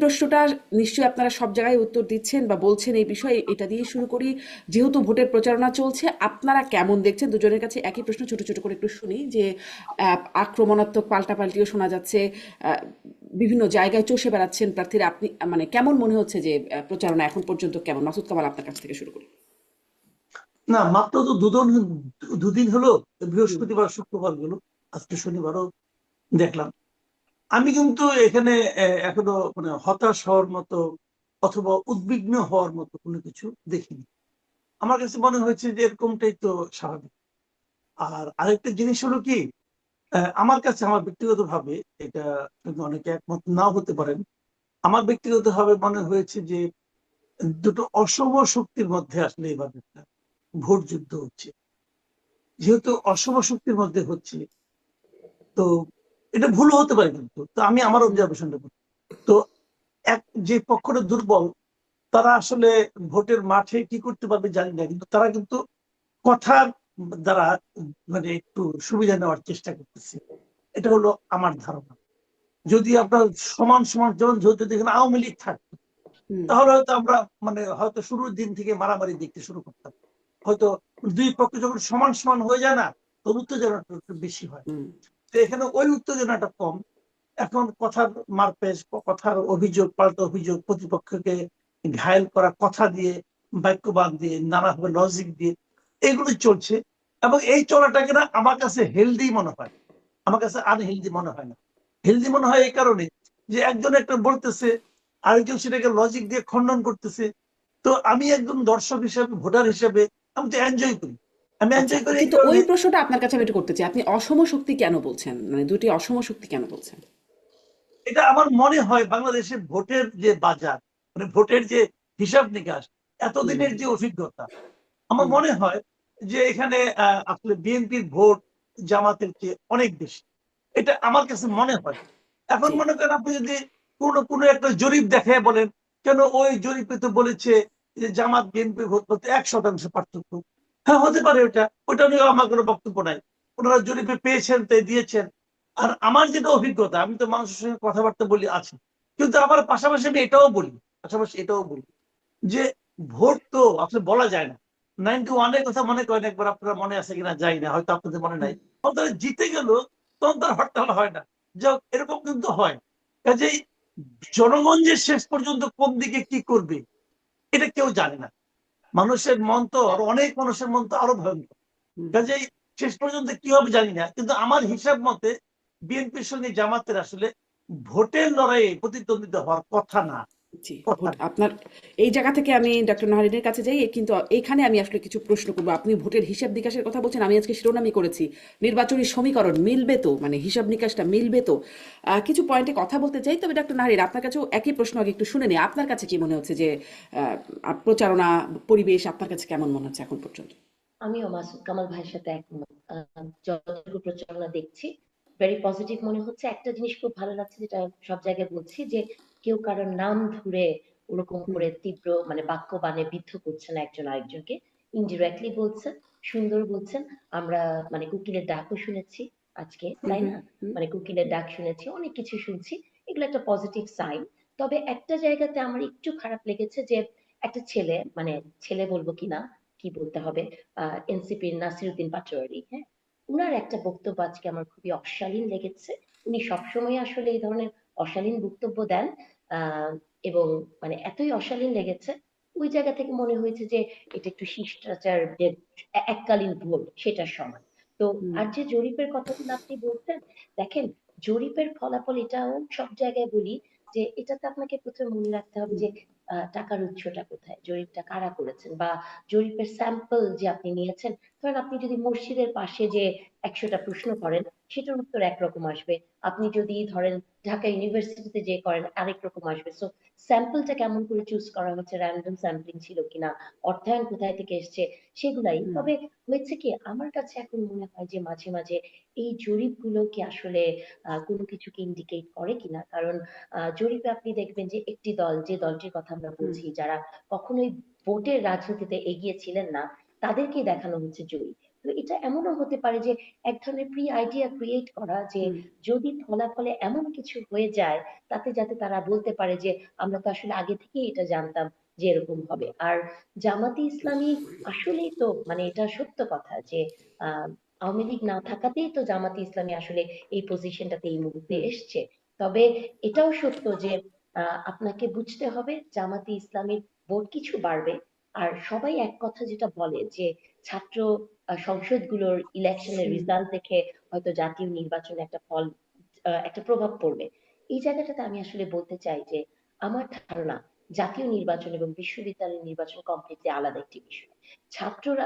প্রশ্নটা নিশ্চয়ই আপনারা সব জায়গায় উত্তর দিচ্ছেন বা বলছেন এই বিষয়ে, এটা দিয়ে শুরু করি। যেহেতু ভোটের প্রচারণা চলছে, আপনারা কেমন দেখছেন? দুজনের কাছে একই প্রশ্ন, ছোট ছোট করে একটু শুনি। যে আক্রমণাত্মক পাল্টাপাল্টিও শোনা যাচ্ছে, বিভিন্ন জায়গায় চষে বেড়াচ্ছেন প্রার্থীরা, আপনি মানে কেমন মনে হচ্ছে যে প্রচারণা এখন পর্যন্ত কেমন? মাসুদ কামাল, আপনার কাছ থেকে শুরু করি। না, মাত্র তো দুদিন হলো, হুম। বৃহস্পতিবার শুক্রবার গেল, আজকে শনিবারও দেখলাম। আমি কিন্তু এখানে এখনো মানে হতাশ হওয়ার মতো অথবা উদ্বিগ্ন হওয়ার মতো কোনো কিছু দেখিনি। আমার কাছে মনে হয়েছে যে এরকমটাই তো স্বাভাবিক। আর আরেকটা জিনিস হলো কি, আমার কাছে, আমার ব্যক্তিগত ভাবে, এটা কিন্তু অনেকে একমত নাও হতে পারেন, আমার ব্যক্তিগত ভাবে মনে হয়েছে যে দুটো অসম শক্তির মধ্যে আসলে এবার একটা ভোট যুদ্ধ হচ্ছে। যেহেতু অসম শক্তির মধ্যে হচ্ছে, তো এটা ভুল হতে পারে, কিন্তু তো আমি আমার অবজারভেশনটা বলি। তো এক যে পক্ষটা দুর্বল, তারা আসলে ভোটের মাঠে কি করতে পারবে জানি না, কিন্তু তারা কিন্তু কথার দ্বারা মানে একটু সুবিধা নেওয়ার চেষ্টা করতেছে। এটা হলো আমার ধারণা। যদি আপনার সমান সমান, যেমন যদি এখানে আওয়ামী লীগ থাকতো, হুম। তাহলে হয়তো আমরা মানে হয়তো শুরুর দিন থেকে মারামারি দেখতে শুরু করতাম। হয়তো দুই পক্ষ যখন সমান সমান হয়ে যায় না, তখন উত্তেজনাটা একটু বেশি হয়। হুম। তো এখানে ওই উত্তেজনাটা কম। এখন কথার মারপেচ, কথার অভিযোগ, পাল্টা অভিযোগ, প্রতিপক্ষকে ঘায়েল করা কথা দিয়ে, বাক্যবাদ দিয়ে, নানাভাবে লজিক দিয়ে এগুলো চলছে। এবং এই চলাটাকে না আমার কাছে হেলদি মনে হয়, আমার কাছে আনহেলদি মনে হয় না। হেলদি মনে হয় এই কারণে যে একজন একটা বলতেছে, আরেকজন সেটাকে লজিক দিয়ে খণ্ডন করতেছে। তো আমি একজন দর্শক হিসেবে, ভোটার হিসেবে আমি তো এনজয় করি। আমি আচ্ছা, এনজয় করি এই কিন্তু ওই কারণে, প্রশ্নটা আপনার কাছে আমি একটু করতে চাই। আপনি অসম শক্তি কেন বলছেন? মানে দুটি অসম শক্তি কেন বলছেন? এটা আমার মনে হয় বাংলাদেশের ভোটের যে বাজার, মানে ভোটের যে হিসাব নিকাশ, হুম। এতদিনের যে অভিজ্ঞতা, আমার হুম। মনে হয় যে এখানে আসলে বিএনপির ভোট জামাতের চেয়ে অনেক বেশি। এটা আমার কাছে মনে হয়। এখন জি। মনে করেন, আপনি যদি কোনো একটা জরিপ দেখে বলেন, কেন ওই জরিপে তো বলেছে যে জামাত বিএনপি ভোট বলতে 1% পার্থক্য। হ্যাঁ, হতে পারে, ওটা নিয়ে আমার কোনো বক্তব্য নাই। ওনারা জরিপে পেয়েছেন, তাই দিয়েছেন। আর আমার যেটা অভিজ্ঞতা, আমি তো মানুষের সঙ্গে কথাবার্তা বলি আছি, কিন্তু আমার পাশাপাশি আমি এটাও বলি যে ভোট তো আসলে বলা যায় না। 91-এর কথা মনে করেন একবার, আপনারা মনে আছে কিনা যাই না, হয়তো আপনাদের মনে নাই। তখন তারা জিতে গেল, তখন তার হরতাল হয় না। যাক, এরকম কিন্তু হয়। কাজেই জনগণ যে শেষ পর্যন্ত কোন দিকে কি করবে, এটা কেউ জানে না। মানুষের মন তো অনেক, মানুষের মন তো আরো ভয়ঙ্কর। হুম। কাজেই শেষ পর্যন্ত কি হবে জানি না, কিন্তু আমার হিসাব মতে বিএনপির সঙ্গে জামাতের আসলে ভোটের লড়াইয়ে প্রতিদ্বন্দ্বিতা হওয়ার কথা না। জি, কথা ভোট না। আপনার এই জায়গা থেকে আমি ডক্টর নাহারিনের কাছে যাই। কিন্তু এইখানে আমি আসলে কিছু প্রশ্ন করবো। আপনি ভোটের হিসাব নিকাশের কথা বলছেন, আমি আজকে শিরোনামই করেছি নির্বাচনী সমীকরণ মিলবে তো, মানে হিসাব নিকাশটা মিলবে তো। কিছু পয়েন্টে কথা বলতে চাই। তবে ডক্টর নাহারিন, আপনার কাছেও একই প্রশ্ন আগে একটু শুনে নিই। আপনার কাছে কি মনে হচ্ছে যে প্রচারণা পরিবেশ আপনার কাছে কেমন মনে হচ্ছে এখন পর্যন্ত? আমিও মাসুদ কামাল ভাইয়ের সাথে একমত। যতটুকু প্রচারণা দেখছি ভেরি পজিটিভ মনে হচ্ছে। একটা জিনিস খুব ভালো লাগছে, যেটা সব জায়গায় বলছি, যে কেউ কারোর নাম ধরে ওরকম হুম। করে তীব্র মানে বাক্য বাণে বিদ্ধ করছে না একজন আরেকজনকে। ইনডিরেক্টলি বলছেন, সুন্দর বলছেন। আমরা মানে কোকিলের ডাকও শুনেছি আজকে, হুম। তাই হুম। না? হুম। মানে কোকিলের ডাক শুনেছি, অনেক কিছু শুনছি। এগুলো একটা পজিটিভ সাইন। তবে একটা জায়গাতে আমার একটু খারাপ লেগেছে, যে একটা ছেলে, মানে ছেলে বলবো কিনা কি বলতে হবে, এনসিপির নাসিরউদ্দিন পাটোয়ারি, হ্যাঁ, উনার একটা বক্তব্য আজকে আমার খুবই অশালীন লেগেছে। উনি সবসময় আসলে এই ধরনের অশালীন বক্তব্য দেন। আহ এবং মানে এতই অশালীন লেগেছে, ওই জায়গা থেকে মনে হয়েছে যে এটা একটু শিষ্টাচার, যে এককালীন ভোট সেটার সময়। তো হুম। আর যে জরিপের কথাগুলো আপনি বলতেন, দেখেন, জরিপের ফলাফল এটাও সব জায়গায় বলি, যে এটাতে আপনাকে প্রথমে মনে রাখতে হবে যে টাকার উৎসটা কোথায়, জরিপটা কারা করেছেন, বা জরিপের স্যাম্পল যে আপনি নিয়েছেন। ধরেন আপনি যদি মসজিদের পাশে যে 100টা প্রশ্ন করেন, সেটার উত্তর একরকম আসবে। আপনি যদি ধরেন ঢাকা ইউনিভার্সিটিতে যে করেন, আরেক রকম আসবে। সো স্যাম্পলটা কেমন করে চুজ করা হচ্ছে, র্যান্ডম স্যাম্পলিং ছিল কিনা, অর্থায়ন কোথায় থেকে এসছে, সেগুলাই। হুম। তবে হয়েছে কি, আমার কাছে এখন মনে হয় যে মাঝে মাঝে এই জরিপগুলো কি আসলে কোনো কিছুকে ইন্ডিকেট করে কিনা। কারণ জরিপে আপনি দেখবেন যে একটি দল, যে দলটির কথা আমরা হুম। বলছি, যারা কখনোই ভোটের রাজনীতিতে এগিয়ে ছিলেন না, তাদেরকেই দেখানো হচ্ছে জয়ী। তো এটা এমনও হতে পারে যে এক ধরনের প্রি আইডিয়া ক্রিয়েট করা যে হুম, যদি ফলাফলে এমন কিছু হয়ে যায় তাতে যাতে তারা বলতে পারে যে আমরা তো আসলে আগে থেকেই এটা জানতাম যে এরকম হবে। আর জামাতে ইসলামী আসলেই তো মানে এটা সত্য কথা যে আহ আওয়ামী লীগ না থাকাতেই তো জামাতে ইসলামী আসলে এই পজিশনটাতে এই মুহূর্তে হুম, এসছে। তবে এটাও সত্য যে আপনাকে বুঝতে হবে জামাতে ইসলামীর ভোট কিছু বাড়বে। আর সবাই এক কথা যেটা বলে যে ছাত্র সংসদগুলোর ইলেকশনের হুম, রেজাল্ট দেখে হয়তো জাতীয় নির্বাচনে একটা ফল একটা প্রভাব পড়বে। এই জায়গাটাতে আমি আসলে বলতে চাই যে আমার ধারণা জাতীয় নির্বাচন এবং বিশ্ববিদ্যালয় নির্বাচন কমপ্লিটলি আলাদা একটি বিষয়। ছাত্ররা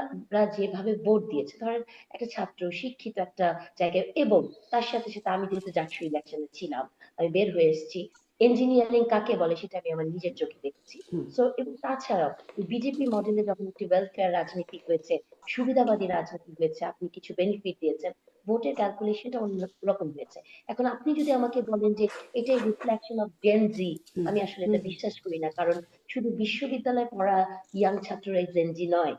যেভাবে ভোট দিয়েছে, ধরেন একটা ছাত্র শিক্ষিত একটা জায়গায়, এবং তার সাথে সাথে আমি যেহেতু জাতীয় ইলেকশনে ছিলাম, আমি বের হয়ে এসেছি, ইঞ্জিনিয়ারিং কাকে বলে সেটা আমি আমার নিজের চোখে দেখেছি। হুম, সো এবং তাছাড়াও বিজেপি মডেলে যখন একটি ওয়েলফেয়ার রাজনীতি হয়েছে, সুবিধাবাদী রাজনীতি হয়েছে, আপনি কিছু বেনিফিট দিয়েছেন, ভোটের ক্যালকুলেশনটা অন্যরকম হয়েছে। এখন আপনি যদি আমাকে বলেন যে এটাই রিফ্লেকশন অফ জেন জি, হুম, আমি আসলে হুম, এটা বিশ্বাস করি না। কারণ শুধু বিশ্ববিদ্যালয়ে পড়া ইয়াং ছাত্ররাই জেন জি নয়।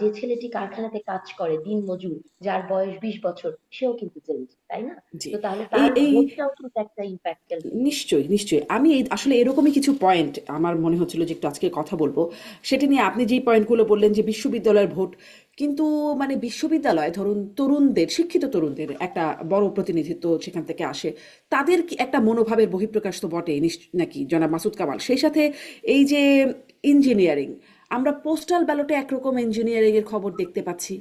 যে ছেলেটি কারখানাতে কাজ করে দিন মজুর, যার বয়স 20 বছর, সেও কিন্তু জেন জি, তাই না? জি। তো তাহলে এই তার এই ভোটটাও কিন্তু একটা ইম্প্যাক্ট ফেলবে। নিশ্চয়ই, নিশ্চয়ই। আমি আসলে এরকমই কিছু পয়েন্ট আমার মনে হচ্ছিল যে একটু আজকে কথা বলবো। সেটা নিয়ে আপনি যেই পয়েন্টগুলো বললেন যে বিশ্ববিদ্যালয়ের ভোট, কিন্তু মানে বিশ্ববিদ্যালয় ধরুন তরুণদের, শিক্ষিত তরুণদের একটা বড় প্রতিনিধিত্ব সেখান থেকে আসে। তাদের কি একটা মনোভাবের বহিঃপ্রকাশ তো বটেই নাকি জনাব মাসুদ কামাল? সেই সাথে এই যে ইঞ্জিনিয়ারিং, আমরা পোস্টাল ব্যালটে একরকম ইঞ্জিনিয়ারিং এর খবর দেখতে পাচ্ছি।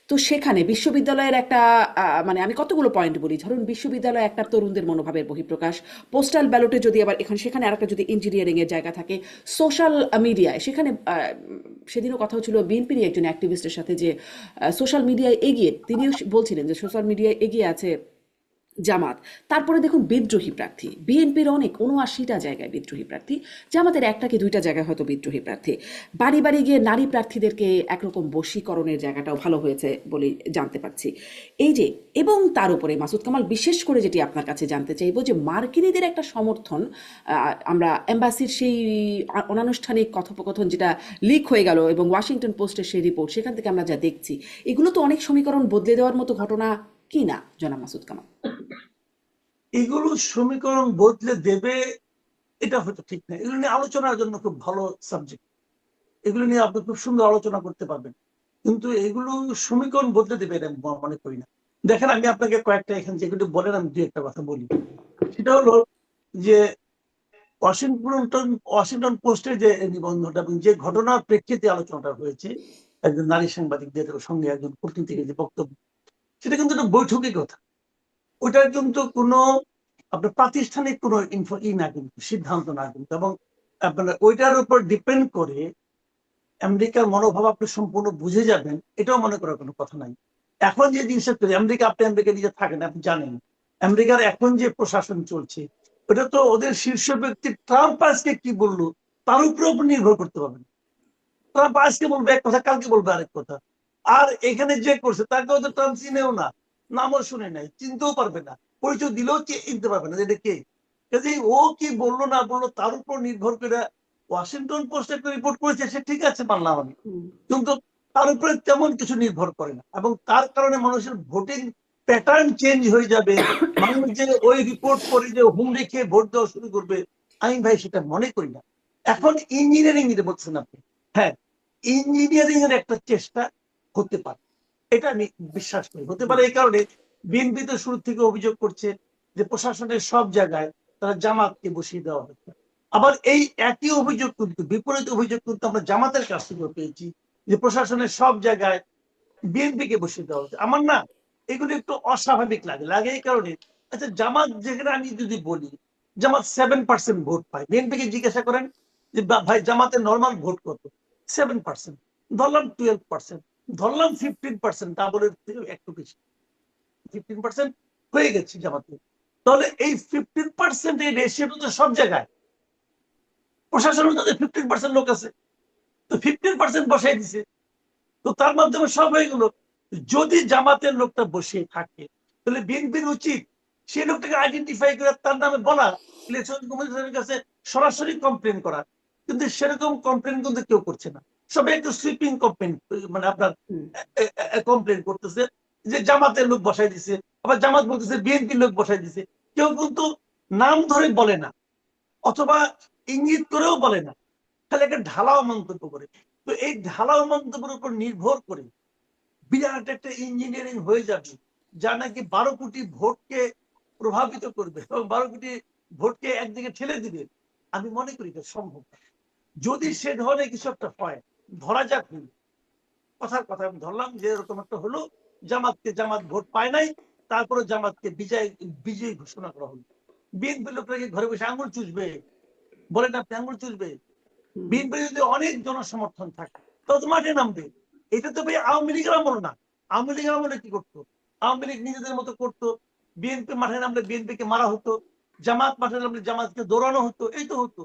তো সেখানে বিশ্ববিদ্যালয়ের একটা মানে আমি কতগুলো পয়েন্ট বলি, ধরুন বিশ্ববিদ্যালয়ে একটা তরুণদের মনোভাবের বহিঃপ্রকাশ, পোস্টাল ব্যালটে যদি আবার এখানে সেখানে আরেকটা যদি ইঞ্জিনিয়ারিং এর জায়গা থাকে, সোশ্যাল মিডিয়ায় সেখানে সেদিনও কথা হচ্ছিল বিএনপির একজন অ্যাক্টিভিস্টের সাথে যে সোশ্যাল মিডিয়ায় এগিয়ে, তিনিও বলছিলেন যে সোশ্যাল মিডিয়ায় এগিয়ে আছে জামাত। তারপরে দেখুন বিদ্রোহী প্রার্থী, বিএনপির অনেক ৭৯টা জায়গায় বিদ্রোহী প্রার্থী, জামাতের একটা কি দুইটা জায়গায় হয়তো বিদ্রোহী প্রার্থী। বাড়ি বাড়ি গিয়ে নারী প্রার্থীদেরকে একরকম বশীকরণের জায়গাটাও ভালো হয়েছে বলে জানতে পারছি। এই যে, এবং তার উপরে মাসুদ কামাল বিশেষ করে যেটি আপনার কাছে জানতে চাইবো যে মার্কিনীদের একটা সমর্থন, আমরা এম্বাসির সেই অনানুষ্ঠানিক কথোপকথন যেটা লিক হয়ে গেল এবং ওয়াশিংটন পোস্টের সেই রিপোর্ট, সেখান থেকে আমরা যা দেখছি, এগুলো তো অনেক সমীকরণ বদলে দেওয়ার মতো ঘটনা কি না জনাব মাসুদ কামাল? এগুলো সমীকরণ বদলে দেবে এটা হয়তো ঠিক না। এগুলো নিয়ে আলোচনার জন্য খুব ভালো সাবজেক্ট, এগুলো নিয়ে আপনি খুব সুন্দর আলোচনা করতে পারবেন, কিন্তু এগুলো সমীকরণ বদলে দেবে এটা মনে করি না। দেখেন আমি আপনাকে কয়েকটা এখানে যেগুলো বলেন আমি দু একটা কথা বলি। সেটা হলো যে ওয়াশিংটন ওয়াশিংটন পোস্টের যে নিবন্ধটা এবং যে ঘটনার প্রেক্ষিতে আলোচনাটা হয়েছে, একজন নারী সাংবাদিকদের সঙ্গে একজন কূটনীতিকের যে বক্তব্য, সেটা কিন্তু একটা বৈঠকের কথা। ওইটার কিন্তু কোনো আপনার প্রাতিষ্ঠানিক কোনো না, কিন্তু সিদ্ধান্ত না কিন্তু, এবং আপনার ওইটার উপর ডিপেন্ড করে আমেরিকার মনোভাব আপনি সম্পূর্ণ বুঝে যাবেন এটাও মনে করার কোনো কথা নাই। এখন যে জিনিসটা তৈরি, আপনি আমেরিকা নিজে থাকেন, আপনি জানেন আমেরিকার এখন যে প্রশাসন চলছে ওটা তো ওদের শীর্ষ ব্যক্তি ট্রাম্প আজকে কি বললো তার উপরে নির্ভর করতে পারবেন। ট্রাম্প আজকে বলবে এক কথা, কালকে বলবে আরেক কথা। আর এখানে যে করছে তাকেও তো ট্রাম্প চিনেও না, নামও শুনে নাই, চিনতেও পারবে না, পরিচয় দিলেও চিনতে পারবে না এটা কে। কাজে ও কি বললো না বললো তার উপর নির্ভর করে ওয়াশিংটন পোস্ট একটা রিপোর্ট করেছে, সে ঠিক আছে মানলাম আমি, হুম, কিন্তু তার উপরে তেমন কিছু নির্ভর করে না, এবং তার কারণে মানুষের ভোটিং প্যাটার্ন চেঞ্জ হয়ে যাবে। মানুষ যে ওই রিপোর্ট করে যে হুমড়ি খেয়ে ভোট দেওয়া শুরু করবে, আমি ভাই সেটা মনে করি না। এখন ইঞ্জিনিয়ারিং যেটা বলছেন আপনি, হ্যাঁ ইঞ্জিনিয়ারিং এর একটা চেষ্টা হতে পারে, এটা আমি বিশ্বাস করি হতে হুম, পারে। এই কারণে বিএনপি তো শুরু থেকে অভিযোগ করছে যে প্রশাসনের সব জায়গায় তারা জামাতকে বসিয়ে দেওয়া হচ্ছে। আবার এই একই অভিযোগ কিন্তু, বিপরীত অভিযোগ কিন্তু আমরা জামাতের কাছ থেকে পেয়েছি যে প্রশাসনের সব জায়গায় বিএনপি কে বসিয়ে দেওয়া হচ্ছে। আমার না এগুলো একটু অস্বাভাবিক লাগে লাগে এই কারণে। আচ্ছা জামাত, যেখানে আমি যদি বলি জামাত 7% ভোট পায়, বিএনপি কে জিজ্ঞাসা করেন যে ভাই জামাতের নর্মাল ভোট কত, 7%, ধরলাম 12%, ধরলাম 15%, ডাবলের থেকে একটু বেশি, 15% হয়ে গেছে জামাতে। তাহলে এই 15% এই রেশিওটা তো সব জায়গায়, প্রশাসনের তাদের 15% লোক আছে, তো 15% বসাই দিছে, তো তার মাধ্যমে সব হয়ে গেল। যদি জামাতের লোকটা বসে থাকে তাহলে বিএনপির উচিত সেই লোকটাকে আইডেন্টিফাই করে তার নামে বলা, ইলেকশন কমিশনের কাছে সরাসরি কমপ্লেন করা, কিন্তু সেরকম কমপ্লেন কিন্তু কেউ করছে না। সবাই একটু সুইপিং কমপ্লেন, মানে আপনার হুম, কমপ্লেন করতেছে যে জামাতের লোক বসাই দিছে, আবার জামাত বলতেছে বিএনপির লোক বসাই দিছে। কেউ কিন্তু নাম ধরে বলে না, অথবা ইঙ্গিত করেও বলে না, তাহলে একটা ঢালাও মন্তব্য করে। তো এই ঢালাও মন্তব্যের উপর নির্ভর করে বিরাট একটা ইঞ্জিনিয়ারিং হয়ে যাবে, যা নাকি 12 কোটি ভোটকে প্রভাবিত করবে এবং 12 কোটি ভোটকে একদিকে ঠেলে দিবে। আমি মনে করি এটা সম্ভব। যদি সে ধরনের কিছু একটা হয়, ধরা যাক কথার কথা আমি ধরলাম যে এরকম একটা হলো, জামাত ভোট পায় নাই, তারপরে জামাতকে বিজয়ী ঘোষণা করা হলো। বিএনপি লোকরা কি ঘরে বসে আঙুল চুষবে? বলেন আপনি, আঙুল চুষবে? হুম, বিএনপি যদি অনেক জনসমর্থন থাকে তত মাঠে নামবে। এটা তো ভাই আওয়ামী লীগের আমল না। আওয়ামী লীগের আমলে কি করতো? আওয়ামী লীগ নিজেদের মতো করতো, বিএনপি মাঠে নামলে বিএনপিকে মারা হতো, জামাত মাঠে নামলে জামাতকে দৌড়ানো হতো, এই তো হতো।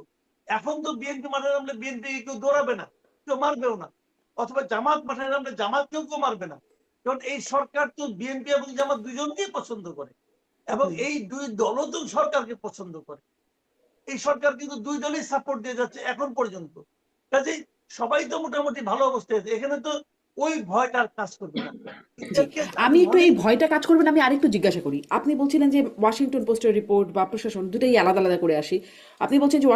এখন তো বিএনপি মাঠে নামলে বিএনপি কেউ দৌড়াবে না, কেউ মারবেও না, অথবা জামাত মাঠে নামলে জামাতকেও কেউ মারবে না। কারণ এই সরকার তো বিএনপি এবং জামাত দুজনকেই পছন্দ করে, এবং হুম। এই দুই দলও তো সরকারকে পছন্দ করে। এই সরকার কিন্তু দুই দলই সাপোর্ট দিয়ে যাচ্ছে এখন পর্যন্ত। কাজেই সবাই তো মোটামুটি ভালো অবস্থায় আছে, এখানে তো ওই ভয়টা আর কাজ করবে না। জি, এদেরকে আমি আমি একটু মনে এই করি ভয়টা কাজ করবে না, আমি আরেকটু জিজ্ঞাসা করি। আপনি বলছিলেন যে ওয়াশিংটন পোস্টের রিপোর্ট বা প্রশাসন দুটোই আলাদা আলাদা করে আসি। আপনি বলছেন যে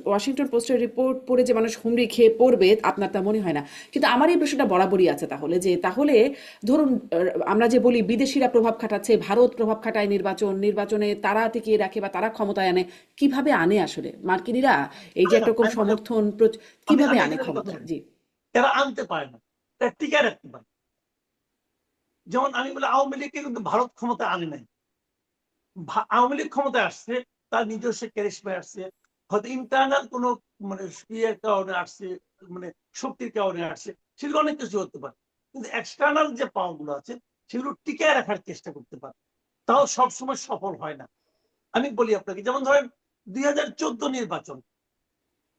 ওয়াশিংটন পোস্টের রিপোর্ট পড়ে যে মানুষ হুমড়ি খেয়ে পড়বে, আপনার তা মনে হয় না। কিন্তু আমার এই প্রশ্নটা বরাবরই আছে তাহলে, যে তাহলে ধরুন আমরা যে বলি বিদেশিরা প্রভাব খাটাচ্ছে, ভারত প্রভাব খাটায় নির্বাচনে তারা টিকিয়ে রাখে বা তারা ক্ষমতায় আনে, কিভাবে আনে আসলে মার্কিনিরা এই যে পারে না। একরকম আমি মনে সমর্থন আমি কিভাবে আমি আনে এখানে একটা কথা ক্ষমতায়? বলি, জি। এরা আনতে পারে না, এরা টিকে রাখতে পারে। যেমন আমি বলি আওয়ামী লীগকে কিন্তু ভারত ক্ষমতায় আনে নাই। আওয়ামী লীগ ক্ষমতায় আসছে তার নিজস্ব ক্যারিশমায় আসছে, হয়তো ইন্টারনাল কোনো মানে ইয়ের কারণে আসছে, মানে শক্তির কারণে আসছে, সেগুলো অনেক কিছু হতে পারে। কিন্তু এক্সটার্নাল যে পাওয়ার গুলো আছে সেগুলো টিকায় রাখার চেষ্টা করতে পারে, তাও সবসময় সফল হয় না। আমি বলি আপনাকে, যেমন ধরেন 2014 নির্বাচন,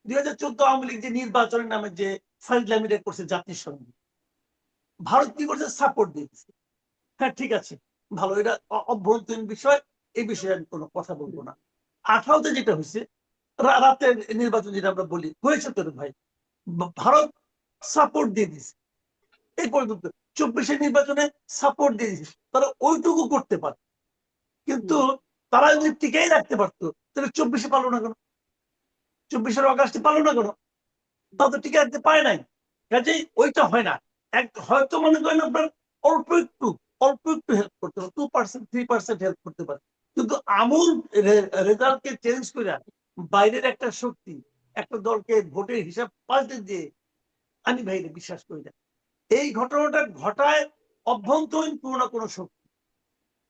2014 আওয়ামী লীগ যে নির্বাচনের নামে যে ফাইজলামিটা করছে জাতির সঙ্গে, ভারত কি করছে? সাপোর্ট দিয়েছে। হ্যাঁ ঠিক আছে, ভালো, এটা অভ্যন্তরীণ বিষয়, এই বিষয়ে আমি কোনো কথা বলবো না। 18তে যেটা হয়েছে, রাতের নির্বাচন যেটা আমরা বলি, হয়েছে তো ভাই, ভারত সাপোর্ট দিয়ে দিছে। এই পর্যন্ত 24-এর নির্বাচনে সাপোর্ট দিয়ে দিছে, তারা ওইটুকু করতে পারে। কিন্তু হুম, তারা যদি টিকেই রাখতে পারতো তাহলে 24-এ পারলো না কেন? 24-এর অগাস্টে পারলো না কেন? তারা তো টিকে রাখতে পারে নাই। কাজেই ওইটা হয় না। হয়তো মনে করেন আপনার অল্প একটু অল্প একটু হেল্প করতে পারে, 2% 3% হেল্প করতে পারে, কিন্তু আমূল রেজাল্টকে চেঞ্জ করে বাইরের একটা শক্তি একটা দলকে ভোটের হিসাব পাল্টে দিয়ে, আমি ভাইরে বিশ্বাস করি না। এই ঘটনাটা ঘটায় অভ্যন্তরীণ কোনো শক্তি,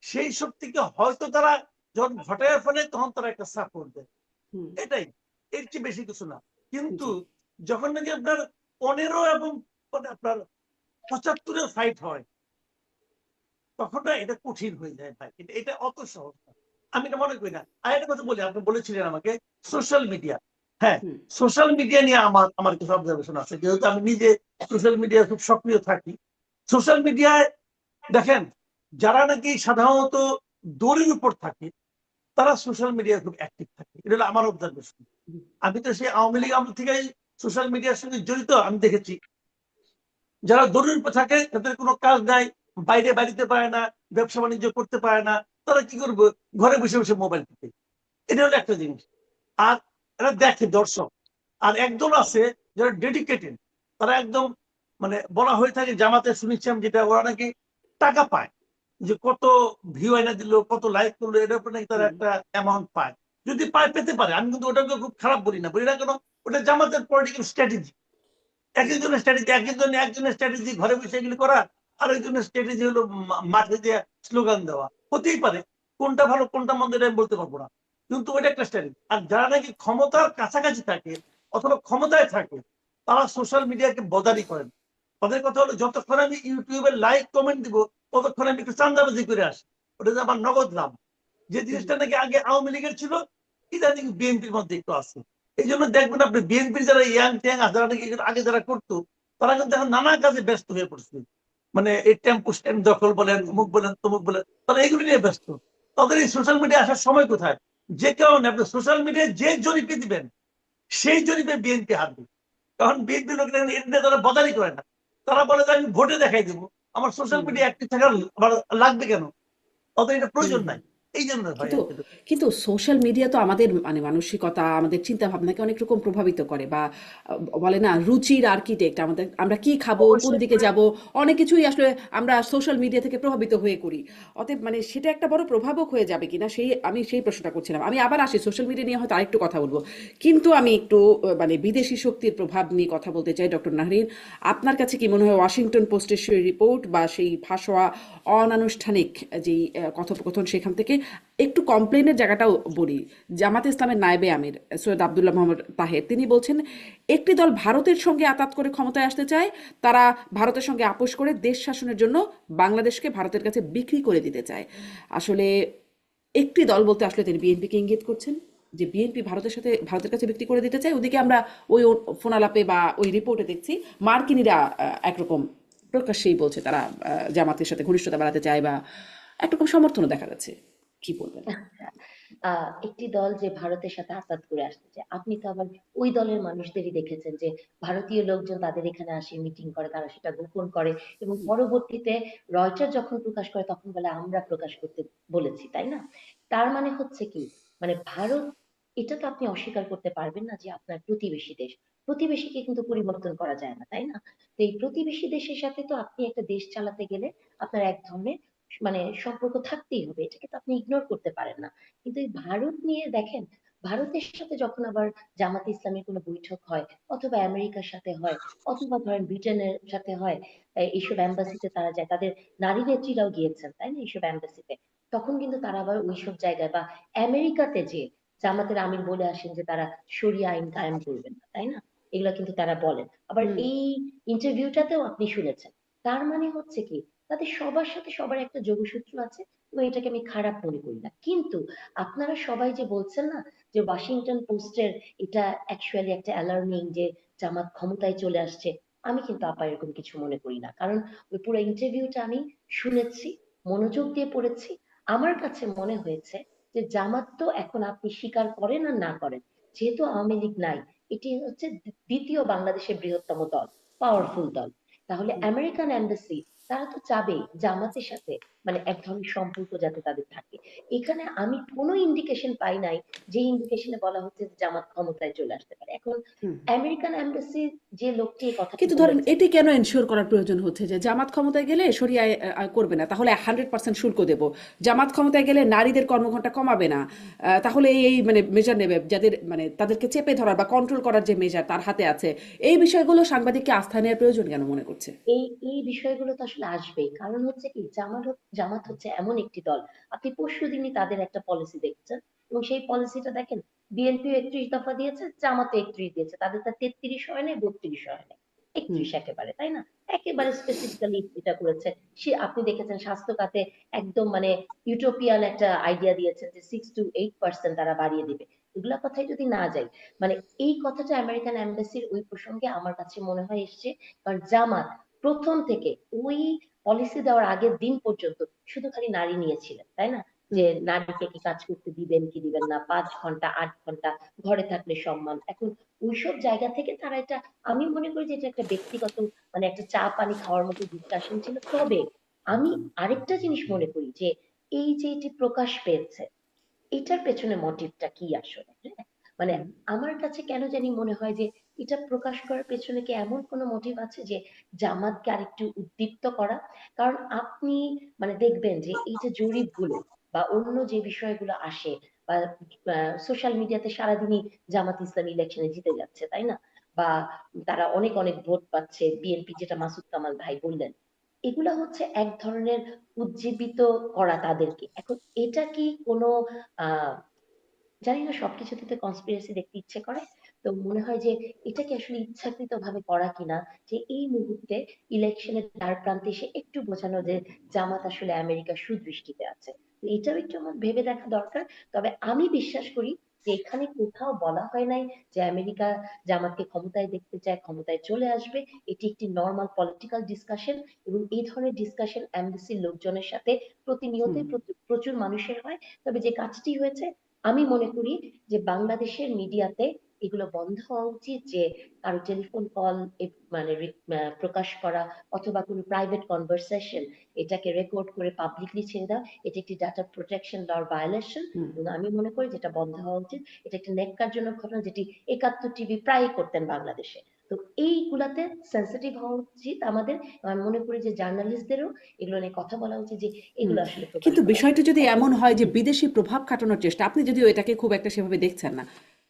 সেই শক্তিকে হয়তো তারা যখন ঘটায় ফেলে তখন তারা একটা সাপোর্ট দেয়, হুম, এটাই, এর চেয়ে বেশি কিছু না। কিন্তু জি। যখন নাকি আপনার 15 এবং মানে আপনার 75-এ ফাইট হয়, তখন না এটা কঠিন হয়ে যায় ভাই, এটা অত সহজ না। আমি এটা মনে করি না। আর একটা কথা বলি, আপনি বলেছিলেন আমাকে সোশ্যাল মিডিয়া। হ্যাঁ, হুম, সোশ্যাল মিডিয়া নিয়ে আমার কিছু অবজারভেশন আছে, যেহেতু আমি নিজে সোশ্যাল মিডিয়ায় খুব সক্রিয় থাকি। সোশ্যাল মিডিয়ায় দেখেন, যারা নাকি সাধারণত দড়ির উপর থাকে তারা সোশ্যাল মিডিয়ায় খুব অ্যাক্টিভ থাকে, এটা হলো আমার অবজারভেশন। হুম, আমি তো সেই আওয়ামী লীগ আমল থেকেই সোশ্যাল মিডিয়ার সঙ্গে জড়িত, আমি দেখেছি যারা দরিদ্র থাকে তাদের কোনো কাজ নাই, বাইরে বাড়িতে পারে না, ব্যবসা বাণিজ্য করতে পারে না, তারা কি করবে? ঘরে বসে বসে মোবাইল টিপে। এটা হলো একটা জিনিস। আর এরা দেখে দর্শক। আর একদল আছে যারা ডেডিকেটেড, তারা একদম মানে বলা হয়ে থাকে জামাতে শুনেছিলাম যেটা, ওরা নাকি টাকা পায়, যে কত ভিউ এনে দিল, কত লাইক করলো, এটার উপর নাকি তারা হুম, একটা অ্যামাউন্ট পায়। যদি পায়, পেতে পারে, আমি কিন্তু ওটাকে খুব খারাপ বলি না কেন, ওটা জামাতের পলিটিক্যাল স্ট্র্যাটেজি। একজনের স্ট্র্যাটেজি, একজনের স্ট্র্যাটেজি ঘরে বসে এগুলি করা, আর একজনের স্ট্র্যাটেজি হলো মাঠে দিয়ে স্লোগান দেওয়া। হতেই পারে, কোনটা ভালো কোনটা মন্দ এটা আমি বলতে পারবো না, কিন্তু ওইটা একটা স্ট্র্যাটেজি। আর যারা নাকি ক্ষমতার কাছাকাছি থাকে অথবা ক্ষমতায় থাকে, তারা সোশ্যাল মিডিয়াকে বদারি করেন। তাদের কথা হলো যতক্ষণ আমি ইউটিউবে লাইক কমেন্ট দিব ততক্ষণ আমি একটু চান্দাবাজি করে আসি, ওটা যে আমার নগদ লাভ। যে হুম, জিনিসটা নাকি আগে আওয়ামী লীগের ছিল, ইদানিং বিএনপির মধ্যে একটু আছে। এই জন্য দেখবেন আপনি বিএনপির যারা ইয়াং ট্যাং যারা নাকি আগে যারা করতো, তারা কিন্তু এখন নানা কাজে ব্যস্ত হয়ে পড়ছে। মানে এই টেম্পো স্ট্যান্ড দখল বলেন, হুম, অমুক বলেন, তমুক বলেন, তারা এগুলি নিয়ে ব্যস্ত। তাদের এই সোশ্যাল মিডিয়া আসার সময় কোথায়? যে কারণে আপনি সোশ্যাল মিডিয়ায় যে জরিপে দিবেন সেই জরিপে বিএনপি হারবে। কারণ বিএনপি লোক এটা তারা বদারি করে না, তারা বলে যে আমি ভোটে দেখাই দেবো, আমার সোশ্যাল হুম মিডিয়া অ্যাক্টিভ থাকার আবার লাগবে কেন, অত এটা হুম প্রয়োজন হুম। নাই, এই জন্য হয় কিন্তু আর কি। কিন্তু সোশ্যাল মিডিয়া তো আমাদের মানে মানসিকতা, আমাদের চিন্তা ভাবনাকে অনেক রকম প্রভাবিত করে, বা বলে না রুচির আর্কিটেক্ট, আমাদের আমরা কি খাবো, কোন অবশ্যই দিকে যাব, অনেক কিছুই আসলে আমরা সোশ্যাল মিডিয়া থেকে প্রভাবিত হয়ে করি। অতএব মানে সেটা একটা বড় প্রভাবক হয়ে যাবে কিনা, আমি সেই প্রশ্নটা করছিলাম। আমি আবার আসি সোশ্যাল মিডিয়া নিয়ে, হয়তো আরেকটু কথা বলবো, কিন্তু আমি একটু মানে বিদেশি শক্তির প্রভাব নিয়ে কথা বলতে চাই। ডক্টর নাহরিন, আপনার কাছে কি মনে হয় ওয়াশিংটন পোস্টের সেই রিপোর্ট বা সেই ফাঁস হওয়া অনানুষ্ঠানিক যেই কথোপকথন, সেখান থেকে একটু কমপ্লেনের জায়গাটাও বলি। জামাতে ইসলামের নায়েবে আমির সৈয়দ আবদুল্লাহ মোহাম্মদ তাহের তিনি বলছেন, একটি দল ভারতের সঙ্গে আতাত করে ক্ষমতায় আসতে চায়, তারা ভারতের সঙ্গে আপোষ করে দেশ শাসনের জন্য বাংলাদেশকে ভারতের কাছে বিক্রি করে দিতে চায়। আসলে একটি দল বলতে আসলে তিনি বিএনপিকে ইঙ্গিত করছেন, যে বিএনপি ভারতের কাছে বিক্রি করে দিতে চায়। ওদিকে আমরা ওই ফোনালাপে বা ওই রিপোর্টে দেখছি মার্কিনিরা একরকম প্রকাশ্যেই বলছে তারা জামাতের সাথে ঘনিষ্ঠতা বাড়াতে চায়, বা একরকম সমর্থনও দেখা যাচ্ছে। কি বলবেন? আচ্ছা, একটি দল যে ভারতের সাথে আঁতাত করে আসতে চায়, আপনি তো আবার ওই দলের মানুষদেরই দেখেছেন যে ভারতীয় লোকজন তাদের এখানে আসে, মিটিং করে, তারা সেটা গোপন করে এবং পরবর্তীতে রয়টার যখন প্রকাশ করে তখন বলে আমরা প্রকাশ করতে বলেছি, তাই না? তার মানে হচ্ছে কি, মানে ভারত, এটা তো আপনি অস্বীকার করতে পারবেন না যে আপনার প্রতিবেশী দেশ, প্রতিবেশীকে কিন্তু পরিবর্তন করা যায় না, তাই না? তো এই প্রতিবেশী দেশের সাথে তো আপনি একটা দেশ চালাতে গেলে আপনার এক ধরনের মানে সম্পর্ক থাকতেই হবে, এটাকে তো আপনি ইগনোর করতে পারেন না। কিন্তু এই ভারত নিয়ে দেখেন, ভারতের সাথে যখন আবার জামাতে ইসলামের কোনো বৈঠক হয়, অথবা আমেরিকার সাথে হয়, অথবা ধরেন ব্রিটেনের সাথে হয়, এইসব এম্বাসিতে তারা যায়, তাদের নারী নেত্রীরাও গিয়েছেন, তাই না, এইসব এম্বাসিতে, তখন কিন্তু তারা আবার ওইসব জায়গায় বা আমেরিকাতে যে জামাতের আমির বলে আসেন যে তারা শরিয়া আইন কায়েম করবেন না, তাই না, এগুলা কিন্তু তারা বলেন। আবার হুম এই ইন্টারভিউটাতেও আপনি শুনেছেন। তার মানে হচ্ছে কি, তাদের সবার সাথে সবার একটা যোগসূত্র আছে, এবং এটাকে আমি খারাপ মনে করি না। কিন্তু আপনারা সবাই যে বলছেন না যে ওয়াশিংটন পোস্টের এটা অ্যাকচুয়ালি একটা অ্যালার্মিং যে জামাত ক্ষমতায় চলে আসছে, আমি কিন্তু আপা এরকম কিছু মনে করি না। কারণ ওই পুরো ইন্টারভিউটা আমি শুনেছি, মনোযোগ দিয়ে পড়েছি। আমার কাছে মনে হয়েছে যে জামাত তো এখন আপনি স্বীকার করেন আর না করেন, যেহেতু আওয়ামী লীগ নাই, এটি হচ্ছে দ্বিতীয় বাংলাদেশের বৃহত্তম দল, পাওয়ারফুল দল। তাহলে আমেরিকান এম্বাসি তারা তো চাবেই জামাতের সাথে মানে এক ধরনের সম্পর্ক যাতে তাদের থাকে। এখানে আমি কোনো ইন্ডিকেশন পাই নাই যে ইন্ডিকেশনে বলা হচ্ছে যে জামাত ক্ষমতায় চলে আসতে পারে। এখন হুম। আমেরিকান এম্বাসি যে লোকটি এই কথাটি কিন্তু ধরেন বলেছে, এটি কেন এনশিওর করার প্রয়োজন হচ্ছে যে জামাত ক্ষমতায় গেলে শরিয়া করবে না, তাহলে 100% শুল্ক দেব? জামাত ক্ষমতায় গেলে নারীদের কর্মঘণ্টা কমাবে না, তাহলে এই মানে মেজার নেবে যাদের মানে তাদেরকে চেপে ধরার বা কন্ট্রোল করার যে মেজার তার হাতে আছে, এই বিষয়গুলো সাংবাদিককে আস্থা নেওয়ার প্রয়োজন কেন মনে করছে? এই বিষয়গুলো তো আসলে আসবেই। কারণ হচ্ছে কি, জামাত হচ্ছে এমন একটি দল, আপনি পরশুদিনই তাদের একটা পলিসি দেখছেন, এবং সেই পলিসিটা দেখেন, বিএনপি 31 দফা দিয়েছে, জামাতে 31 দিয়েছে, তাদের তা 33 হয় নাই, 32 হয় নাই, হুম 31 একেবারে, তাই না? একেবারে স্পেসিফিক্যালি এটা করেছে। সে আপনি দেখেছেন স্বাস্থ্য খাতে একদম মানে ইউটোপিয়ান একটা আইডিয়া দিয়েছেন যে 6 to 8% তারা বাড়িয়ে দিবে। এগুলা কথাই যদি না যাই, মানে এই কথাটা আমেরিকান এম্বাসির ওই প্রসঙ্গে আমার কাছে মনে হয় এসছে। কারণ জামাত প্রথম থেকে ওই পলিসি দেওয়ার আগের দিন পর্যন্ত শুধু খালি নারী নিয়েছিলেন, তাই না? যে হুম নারীকে কি কাজ করতে দিবেন কি দিবেন না, 5 ঘন্টা 8 ঘন্টা ঘরে থাকলে সম্মান। এখন ওইসব জায়গা থেকে তারা এটা, আমি মনে করি যে এটা একটা ব্যক্তিগত মানে একটা চা পানি খাওয়ার মতো ডিসকাশন ছিল। তবে আমি আরেকটা জিনিস মনে করি যে এই যে এটি প্রকাশ পেয়েছে, এটার পেছনে মোটিভটা কি আসলে, হ্যাঁ? মানে হুম আমার কাছে কেন জানি মনে হয় যে এটা প্রকাশ করার পেছনে কি এমন কোনো মোটিভ আছে যে জামাতকে আরেকটু উদ্দীপ্ত করা। কারণ আপনি মানে দেখবেন যে এই যে জরিপগুলো বা অন্য যে বিষয়গুলো আসে, বা সোশ্যাল মিডিয়াতে সারাদিনই জামাত ইসলামী ইলেকশনে জিতে যাচ্ছে, তাই না? বা তারা অনেক অনেক ভোট পাচ্ছে, বিএনপি যেটা মাসুদ কামাল ভাই বললেন, এগুলা হচ্ছে এক ধরনের উজ্জীবিত করা তাদেরকে। এখন এটা কি কোনো আহ জানি না, সবকিছুতে তো কনস্পিরেসি দেখতে ইচ্ছে করে। তো মনে হয় যে এটা কি আসলে ইচ্ছাকৃত ভাবে করা কিনা, যে এই মুহূর্তে ইলেকশনের দ্বার প্রান্তে এসে একটু বোঝানো যে জামাত আসলে আমেরিকার সুদৃষ্টিতে আছে। তো এটাও একটু আমার ভেবে দেখা দরকার। তবে আমি বিশ্বাস করি যে এখানে কোথাও বলা হয় নাই যে আমেরিকা জামাতকে ক্ষমতায় দেখতে চায়, ক্ষমতায় চলে আসবে। এটি একটি নর্মাল পলিটিক্যাল ডিসকাশন, এবং এই ধরনের ডিসকাশন এমবিসির লোকজনের সাথে হুম প্রতিনিয়তই প্রচুর মানুষের হয়। তবে যে কাজটি হয়েছে, আমি মনে করি যে বাংলাদেশের মিডিয়াতে এগুলো বন্ধ হওয়া উচিত, যে কারো টেলিফোন কল মানে প্রকাশ করা অথবা কোনো প্রাইভেট কনভারসেশন এটাকে রেকর্ড করে পাবলিকলি ছেড়ে দেওয়া, এটা একটি ডাটা প্রোটেকশন লর ভায়োলেশন। হুম। এবং আমি মনে করি যেটা বন্ধ হওয়া উচিত। এটা একটি ন্যাক্কারজনক ঘটনা, যেটি ৭১ টিভি প্রায়ই করতেন বাংলাদেশে। তো এইগুলাতে সেন্সিটিভ হওয়া উচিত আমাদের। আমি মনে করি যে জার্নালিস্টদেরও এগুলো নিয়ে কথা বলা উচিত, যে হুম। এগুলো আসলে প্রকাশ কিন্তু করা বিষয়টা যদি এখন। এমন হয় যে বিদেশি প্রভাব খাটানোর চেষ্টা, আপনি যদিও এটাকে খুব একটা সেভাবে দেখছেন না,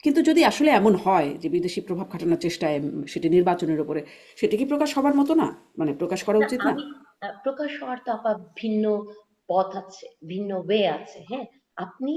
কিন্তু যদি আসলে এমন হয় যে বিদেশি প্রভাব খাটানোর চেষ্টায় সেটি নির্বাচনের উপরে, সেটি কি প্রকাশ হবার মতো না? মানে প্রকাশ করা না, উচিত না? আমি প্রকাশ হওয়ার তো আপা ভিন্ন পথ আছে, ভিন্ন ওয়ে আছে। হ্যাঁ, আপনি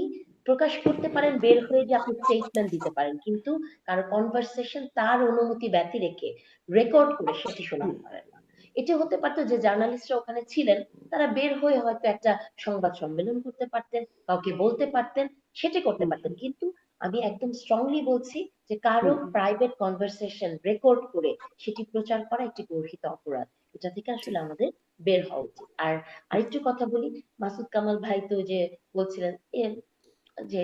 প্রকাশ করতে পারেন, বের হয়ে যে আপনি স্টেটমেন্ট দিতে পারেন, কিন্তু কারো কনভারসেশন তার অনুমতি ব্যতি রেখে রেকর্ড করে সেটি হুম। শোনাতে পারেন না। এটা হতে পারতো যে জার্নালিস্টরা ওখানে ছিলেন, তারা বের হয়ে হয়তো একটা সংবাদ সম্মেলন করতে পারতেন, কাউকে বলতে পারতেন, সেটা করতে হুম। পারতেন। কিন্তু আমি একদম স্ট্রংলি বলছি যে কারো হুম। প্রাইভেট কনভারসেশন রেকর্ড করে সেটি প্রচার করা একটি গর্হিত অপরাধ। এটা থেকে জি। আসলে আমাদের বের হওয়া উচিত। আর আরেকটু কথা বলি, মাসুদ কামাল ভাই তো যে বলছিলেন যে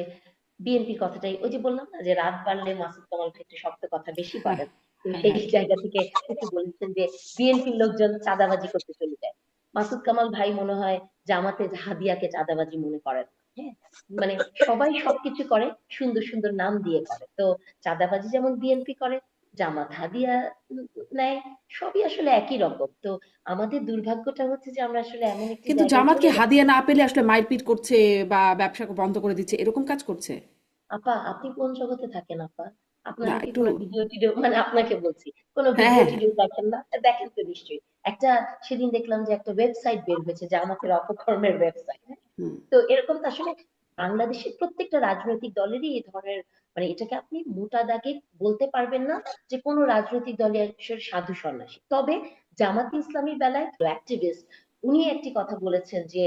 বিএনপির কথাটাই, ওই যে বললাম না যে রাত বাড়লে মাসুদ কামাল ভাই একটু শক্ত কথা বেশি হ্যাঁ, বলেন। তো হ্যাঁ, সেই হ্যাঁ। জায়গা থেকে একটু বলেছেন যে বিএনপির লোকজন চাঁদাবাজি করতে চলে যায়। মাসুদ কামাল ভাই মনে হয় জামাতে হাদিয়াকে চাঁদাবাজি মনে করেন না। হ্যাঁ, মানে সবাই সবকিছু করে, সুন্দর সুন্দর নাম দিয়ে করে। তো চাঁদাবাজি যেমন বিএনপি করে, জামাত হাদিয়া নেয়, সবই আসলে একই রকম। তো আমাদের দুর্ভাগ্যটা হচ্ছে যে আমরা আসলে এমন একটি কিন্তু জায়গায় জামাত কি চলে যাচ্ছি। হাদিয়া না পেলে আসলে মারপিট করছে বা ব্যবসা বন্ধ করে দিচ্ছে এরকম কাজ করছে? আপা, আপনি কোন জগতে থাকেন আপা? না আপনারা কি একটু। কোনো ভিডিও টিডিও, মানে আপনাকে বলছি, কোনো হ্যাঁ, ভিডিও হ্যাঁ, হ্যাঁ। টিডিও দেখেন না? দেখেন তো নিশ্চয়ই। একটা সেদিন দেখলাম যে একটা ওয়েবসাইট বের হয়েছে, জামাতের অপকর্মের ওয়েবসাইট। হুম। তো এরকম তো আসলে বাংলাদেশের প্রত্যেকটা রাজনৈতিক দলেরই এই ধরনের, মানে এটাকে আপনি মোটা দাগে বলতে পারবেন না যে কোনো রাজনৈতিক দলের আসলে সাধু সন্ন্যাসী। তবে জামাতে ইসলামীর বেলায় অ্যাক্টিভিস্ট উনি একটি কথা বলেছেন যে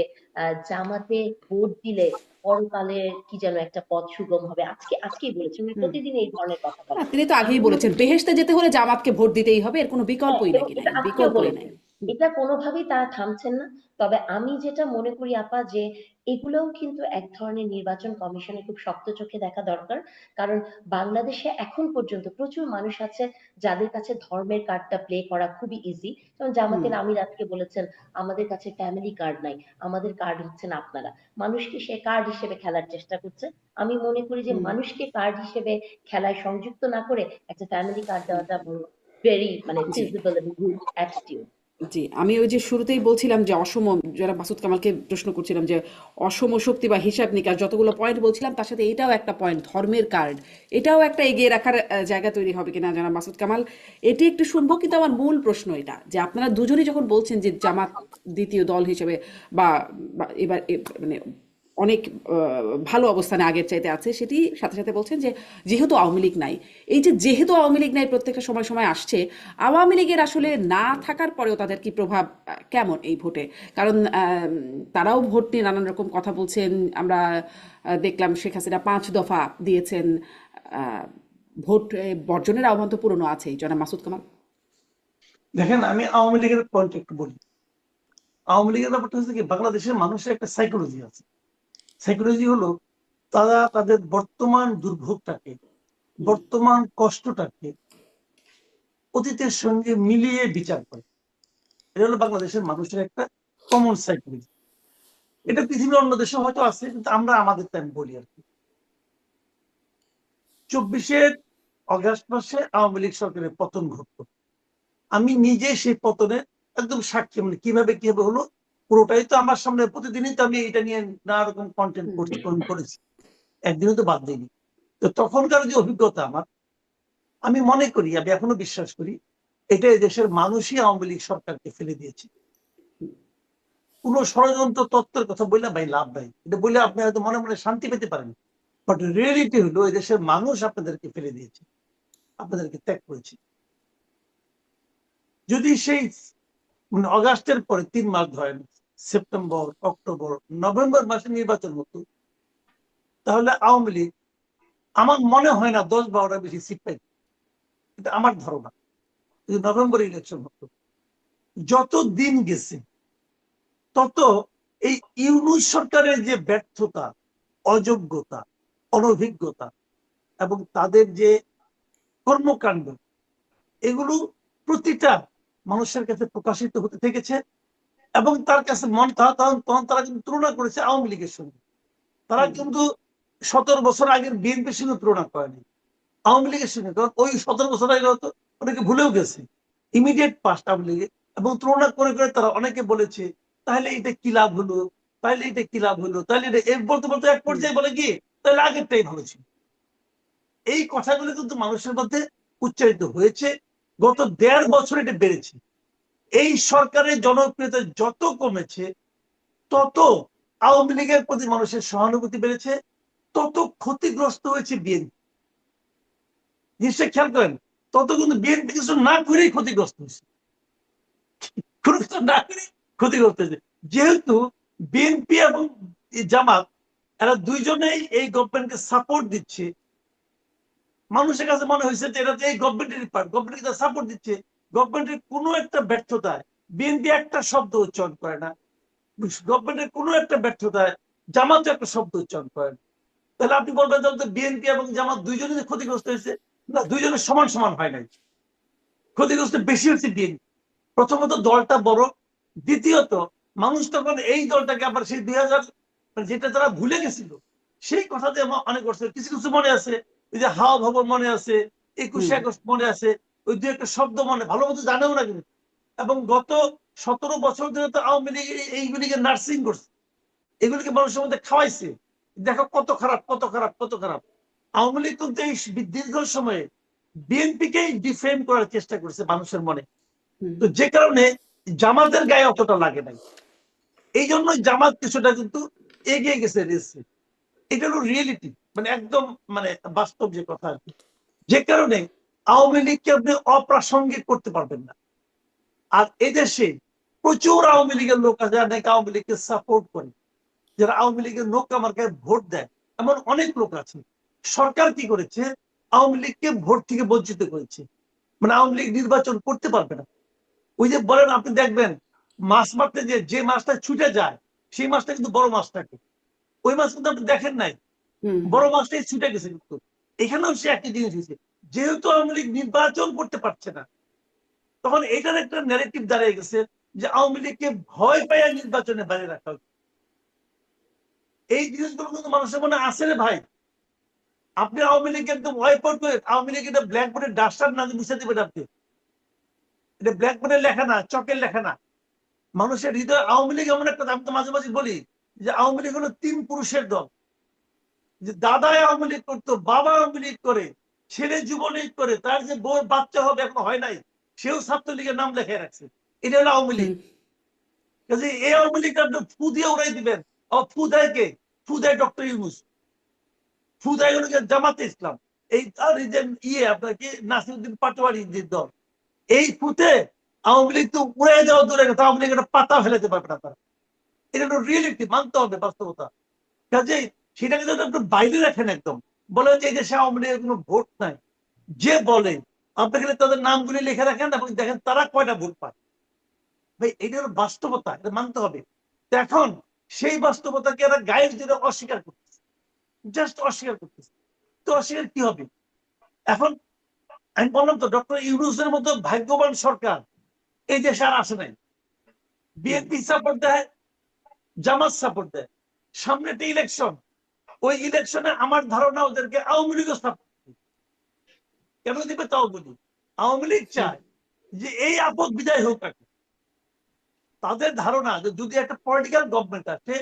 জামাতে ভোট দিলে পরকালে কি যেন একটা পথ সুগম হবে। আজকেই বলেছেন, উনি হুম। প্রতিদিন এই ধরনের কথা না, বলেন। তিনি তো আমি আগেই মনে বলেছেন বেহেশতে যেতে হলে জামাতকে ভোট দিতেই হবে, এর কোনো হ্যাঁ, বিকল্পই এবং নাকি এটা নাই, আজকেও বিকল্পই নাই। বলেছেন। হুম। এটা কোনোভাবেই তারা থামছেন না। তবে আমি যেটা মনে করি আপা, যে এগুলোও কিন্তু এক ধরনের নির্বাচন কমিশনের খুব শক্ত চোখে দেখা দরকার। কারণ বাংলাদেশে এখন পর্যন্ত প্রচুর মানুষ আছে যাদের কাছে ধর্মের কার্ডটা প্লে করা খুবই ইজি। যেমন হুম। জামাতের আমির আজকে বলেছেন, আমাদের কাছে ফ্যামিলি কার্ড নাই, আমাদের কার্ড হচ্ছেন আপনারা। মানুষকে সে কার্ড হিসেবে খেলার চেষ্টা করছে। আমি মনে করি যে হুম। মানুষকে কার্ড হিসেবে খেলায় সংযুক্ত না করে একটা ফ্যামিলি কার্ড দেওয়াটা ভেরি মানে জি। ফিজিবল এবং গুড অ্যাটিটিউড। জি, আমি ওই যে শুরুতেই বলছিলাম যে অসম, যারা মাসুদ কামালকে প্রশ্ন করছিলাম যে অসম শক্তি বা হিসাব নিকাশ যতগুলো পয়েন্ট বলছিলাম, তার সাথে এটাও একটা পয়েন্ট, ধর্মের কার্ড, এটাও একটা এগিয়ে রাখার জায়গা তৈরি হবে কিনা যারা মাসুদ কামাল, এটি একটু শুনবো। কিন্তু আমার মূল প্রশ্ন এটা যে আপনারা দুজনেই যখন বলছেন যে জামাত দ্বিতীয় দল হিসেবে বা বা এবার মানে অনেক ভালো অবস্থানে আগের চাইতে আছে, সেটি সাথে সাথে বলছেন যে যেহেতু আওয়ামী লীগ নাই, এই যে যেহেতু আওয়ামী লীগ নাই প্রত্যেকটা সময় সময় আসছে, আওয়ামী লীগের আসলে না থাকার পরেও তাদের কি প্রভাব কেমন এই ভোটে? কারণ তারাও ভোট নিয়ে নানান রকম কথা বলছেন। আমরা দেখলাম শেখ হাসিনা 5 দফা দিয়েছেন। আহ, ভোট বর্জনের আহ্বান তো পুরনো আছেই, জনাব মাসুদ কামাল। দেখেন, আমি আওয়ামী লীগের পয়েন্ট একটু বলি। আওয়ামী লীগের ব্যাপারটা হচ্ছে কি, বাংলাদেশের মানুষের একটা সাইকোলজি আছে। সাইকোলজি হলো তারা তাদের বর্তমান দুর্ভোগটাকে, বর্তমান কষ্টটাকে অতীতের সঙ্গে মিলিয়ে বিচার করে। এটা হলো বাংলাদেশের মানুষের একটা কমন সাইকোলজি। এটা পৃথিবীর অন্য দেশে হয়তো আছে, কিন্তু আমরা আমাদের টাইম বলি আর কি। 24 আগস্ট মাসে আওয়ামী লীগ সরকারের পতন ঘটলো। আমি নিজে সেই পতনের একদম সাক্ষী, মানে কিভাবে কিভাবে হলো পুরোটাই তো আমার সামনে, প্রতিদিনই তো আমি এটা নিয়ে নানা রকম কন্টেন্ট করেছি, একদিনও তো বাদ দিইনি। তো তখনকার যে অভিজ্ঞতা আমার, আমি মনে করি, আমি এখনো বিশ্বাস করি, এটা দেশের মানুষই আওয়ামী লীগ সরকারকে ফেলে দিয়েছে। কোন ষড়যন্ত্র তত্ত্বের কথা বললে ভাই লাভ নাই, এটা বললে আপনি হয়তো মনে মনে শান্তি পেতে পারেন, বাট রিয়েলিটি হলো এই দেশের মানুষ আপনাদেরকে ফেলে দিয়েছে, আপনাদেরকে ত্যাগ করেছে। যদি সেই মানে অগাস্টের পরে 3 মাস ধরেন, সেপ্টেম্বর, অক্টোবর, নভেম্বর মাসে নির্বাচন হতো, তাহলে আওয়ামী লীগ আমার মনে হয় না 10-12টা বেশি সিট পাইত। এটা আমার ধারণা। যদি নভেম্বর ইলেকশন হতো, যত দিন গেছে তত এই ইউনূস সরকারের যে ব্যর্থতা, অযোগ্যতা, অনভিজ্ঞতা এবং তাদের যে কর্মকাণ্ড, এগুলো প্রতিটা মানুষের কাছে প্রকাশিত হতে থেকেছে এবং তার কাছে তখন তারা কিন্তু তুলনা করেছে আওয়ামী লীগের সঙ্গে। তারা কিন্তু 17 বছর আগের বিএনপির সঙ্গে তুলনা করেনি, আওয়ামী লীগের সঙ্গে। কারণ ওই 17 বছর আগে হয়তো অনেকে ভুলেও গেছে ইমিডিয়েট পাস্ট আওয়ামী লীগে, এবং তুলনা করে করে তারা অনেকে বলেছে তাহলে এটা কি লাভ হলো, তাহলে এটা কি লাভ হলো, তাহলে এটা বলতে বলতে এক পর্যায়ে বলে কি তাহলে আগেরটাই ভালো ছিল। এই কথাগুলো কিন্তু মানুষের মধ্যে উচ্চারিত হয়েছে। গত 1.5 বছর এটা বেড়েছে। এই সরকারের জনপ্রিয়তা যত কমেছে তত আওয়ামী লীগের প্রতি মানুষের সহানুভূতি বেড়েছে, তত ক্ষতিগ্রস্ত হয়েছে বিএনপি। নিশ্চয় খেয়াল করেন, তত কিন্তু বিএনপি কিছু না করেই ক্ষতিগ্রস্ত হয়েছে, কোনো কিছু না করে ক্ষতিগ্রস্ত হয়েছে। যেহেতু বিএনপি এবং জামাত এরা দুইজনেই এই গভর্নমেন্টকে সাপোর্ট দিচ্ছে, মানুষের কাছে মনে হয়েছে যে এটা এই গভর্নমেন্টের পার্ট, গভর্নমেন্টকে সাপোর্ট দিচ্ছে। গভর্নমেন্টের কোনো একটা ব্যর্থতায় বিএনপি একটা শব্দ উচ্চারণ করে না, গভর্নমেন্টের কোনো একটা ব্যর্থতায় জামাত একটা শব্দ উচ্চারণ করে না। তাহলে আপনি বলবেন যে বিএনপি এবং জামাত দুইজনে যে ক্ষতিগ্রস্ত হয়েছে, না, দুইজনের সমান সমান হয় নাই। ক্ষতিগ্রস্ত বেশি হচ্ছে বিএনপি। প্রথমত দলটা বড়, দ্বিতীয়ত মানুষ তখন এই দলটাকে আবার সেই 2000 যেটা তারা ভুলে গেছিল সেই কথাতে অনেক করছে। কিছু কিছু মনে আছে, ওই যে হাওয়া ভবন মনে আছে, 21শে আগস্ট মনে আছে, ওই দু একটা শব্দ মনে ভালো মতো জানেও না কিন্তু। এবং গত 17 বছর ধরে তো আওয়ামী লীগ এইগুলিকে নার্সিং করছে, এগুলিকে মানুষের মধ্যে খাওয়াইছে। দেখো কত খারাপ, কত খারাপ, কত খারাপ। আওয়ামী লীগ কিন্তু এই দীর্ঘ সময়ে বিএনপিকেই ডিফেম করার চেষ্টা করছে মানুষের মনে। তো যে কারণে জামাতের গায়ে অতটা লাগে নাই, এই জন্য জামাত কিছুটা কিন্তু এগিয়ে গেছে রেসে। এটা হলো রিয়েলিটি, মানে একদম মানে বাস্তব যে কথা আর কি। যে কারণে আওয়ামী লীগকে আপনি অপ্রাসঙ্গিক করতে পারবেন না। আর এদেশে প্রচুর আওয়ামী লীগের লোক আছে যারা নাকি আওয়ামী লীগকে সাপোর্ট করে, যারা আওয়ামী লীগের নৌকা মার্কায় ভোট দেয়, এমন অনেক লোক আছে। সরকার কি করেছে, আওয়ামী লীগকে ভোট থেকে বঞ্চিত করেছে, মানে আওয়ামী লীগ নির্বাচন করতে পারবে না। ওই যে বলেন, আপনি দেখবেন মাছ মারতে যে মাছটা ছুটে যায় সেই মাছটা কিন্তু বড় মাছ থাকে, ওই মাছ কিন্তু আপনি দেখেন নাই, বড় মাছটাই ছুটে গেছে। কিন্তু এখানেও সে একই জিনিস হয়েছে, যেহেতু আওয়ামী লীগ নির্বাচন করতে পারছে না, তখন এটার একটা ন্যারেটিভ দাঁড়িয়ে গেছে যে আওয়ামী লীগকে ভয় পাইয়া নির্বাচনে বাইরে রাখা হচ্ছে। এই জিনিসগুলো কিন্তু মানুষের মনে আসে রে ভাই। আপনি আওয়ামী লীগ একদম ওয়াইপ আউট করে, আওয়ামী লীগ এটা ব্ল্যাকবোর্ডে ডাস্টার না মুছে দিবেন আপনি, এটা ব্ল্যাকবোর্ডে লেখা না, চকের লেখা না। মানুষের হৃদয় আওয়ামী লীগ এমন একটা, আমি তো মাঝে মাঝে বলি যে আওয়ামী লীগ হলো 3 পুরুষের দল। যে দাদা আওয়ামী লীগ করতো, বাবা আওয়ামী লীগ করে, ছেলে যুবলীগ করে, তার যে বউ বাচ্চা হবে এখন হয় নাই, সেও ছাত্রলীগের নাম লেখে রাখছে। এটা হলো আওয়ামী লীগ। কাজে এই আওয়ামী লীগ আপনি ফু দিয়ে উড়াই দিবেন। ফু দেয় কে? ফু দেয় ডক্টর ইউনূস, ফু দেয় হলো জামাতে ইসলাম, এই আর এই যে আপনার কি নাসিরউদ্দিন পাটোয়ারি যে দল, এই ফুতে আওয়ামী লীগ তো উড়ে যাওয়া দূরে কথা, আওয়ামী লীগ একটা পাতা ফেলাতে পারবে না তারা। এটা হলো রিয়েলিটি, মানতে হবে বাস্তবতা। কাজেই সেটাকে যদি একটু বাইরে রাখেন, একদম বলেন যে এই দেশে আওয়ামী লীগের কোনো ভোট নাই, যে বলে আপনি খালি তাদের নামগুলি লিখে রাখেন এবং দেখেন তারা কয়টা ভোট পায়। ভাই এটা হলো বাস্তবতা, এটা মানতে হবে। তো এখন সেই বাস্তবতাকে এরা গায়ের জোরে অস্বীকার করতেছে, জাস্ট অস্বীকার করতেছে। তো অস্বীকার কি হবে এখন? আমি বললাম তো, ডক্টর ইউনূসের মতো ভাগ্যবান সরকার এই দেশে আর আসে নাই। বিএনপি সাপোর্ট দেয়, জামাত সাপোর্ট দেয়, সামনে একটা ইলেকশন, ওই ইলেকশনে আমার ধারণা ওদেরকে আওয়ামী লীগও সাপোর্ট কেন দিবে তাও বলি। আওয়ামী লীগ চায় যে এই আপদ বিদায় হোক। তাদের ধারণা যে যদি একটা পলিটিক্যাল গভর্নমেন্ট আসে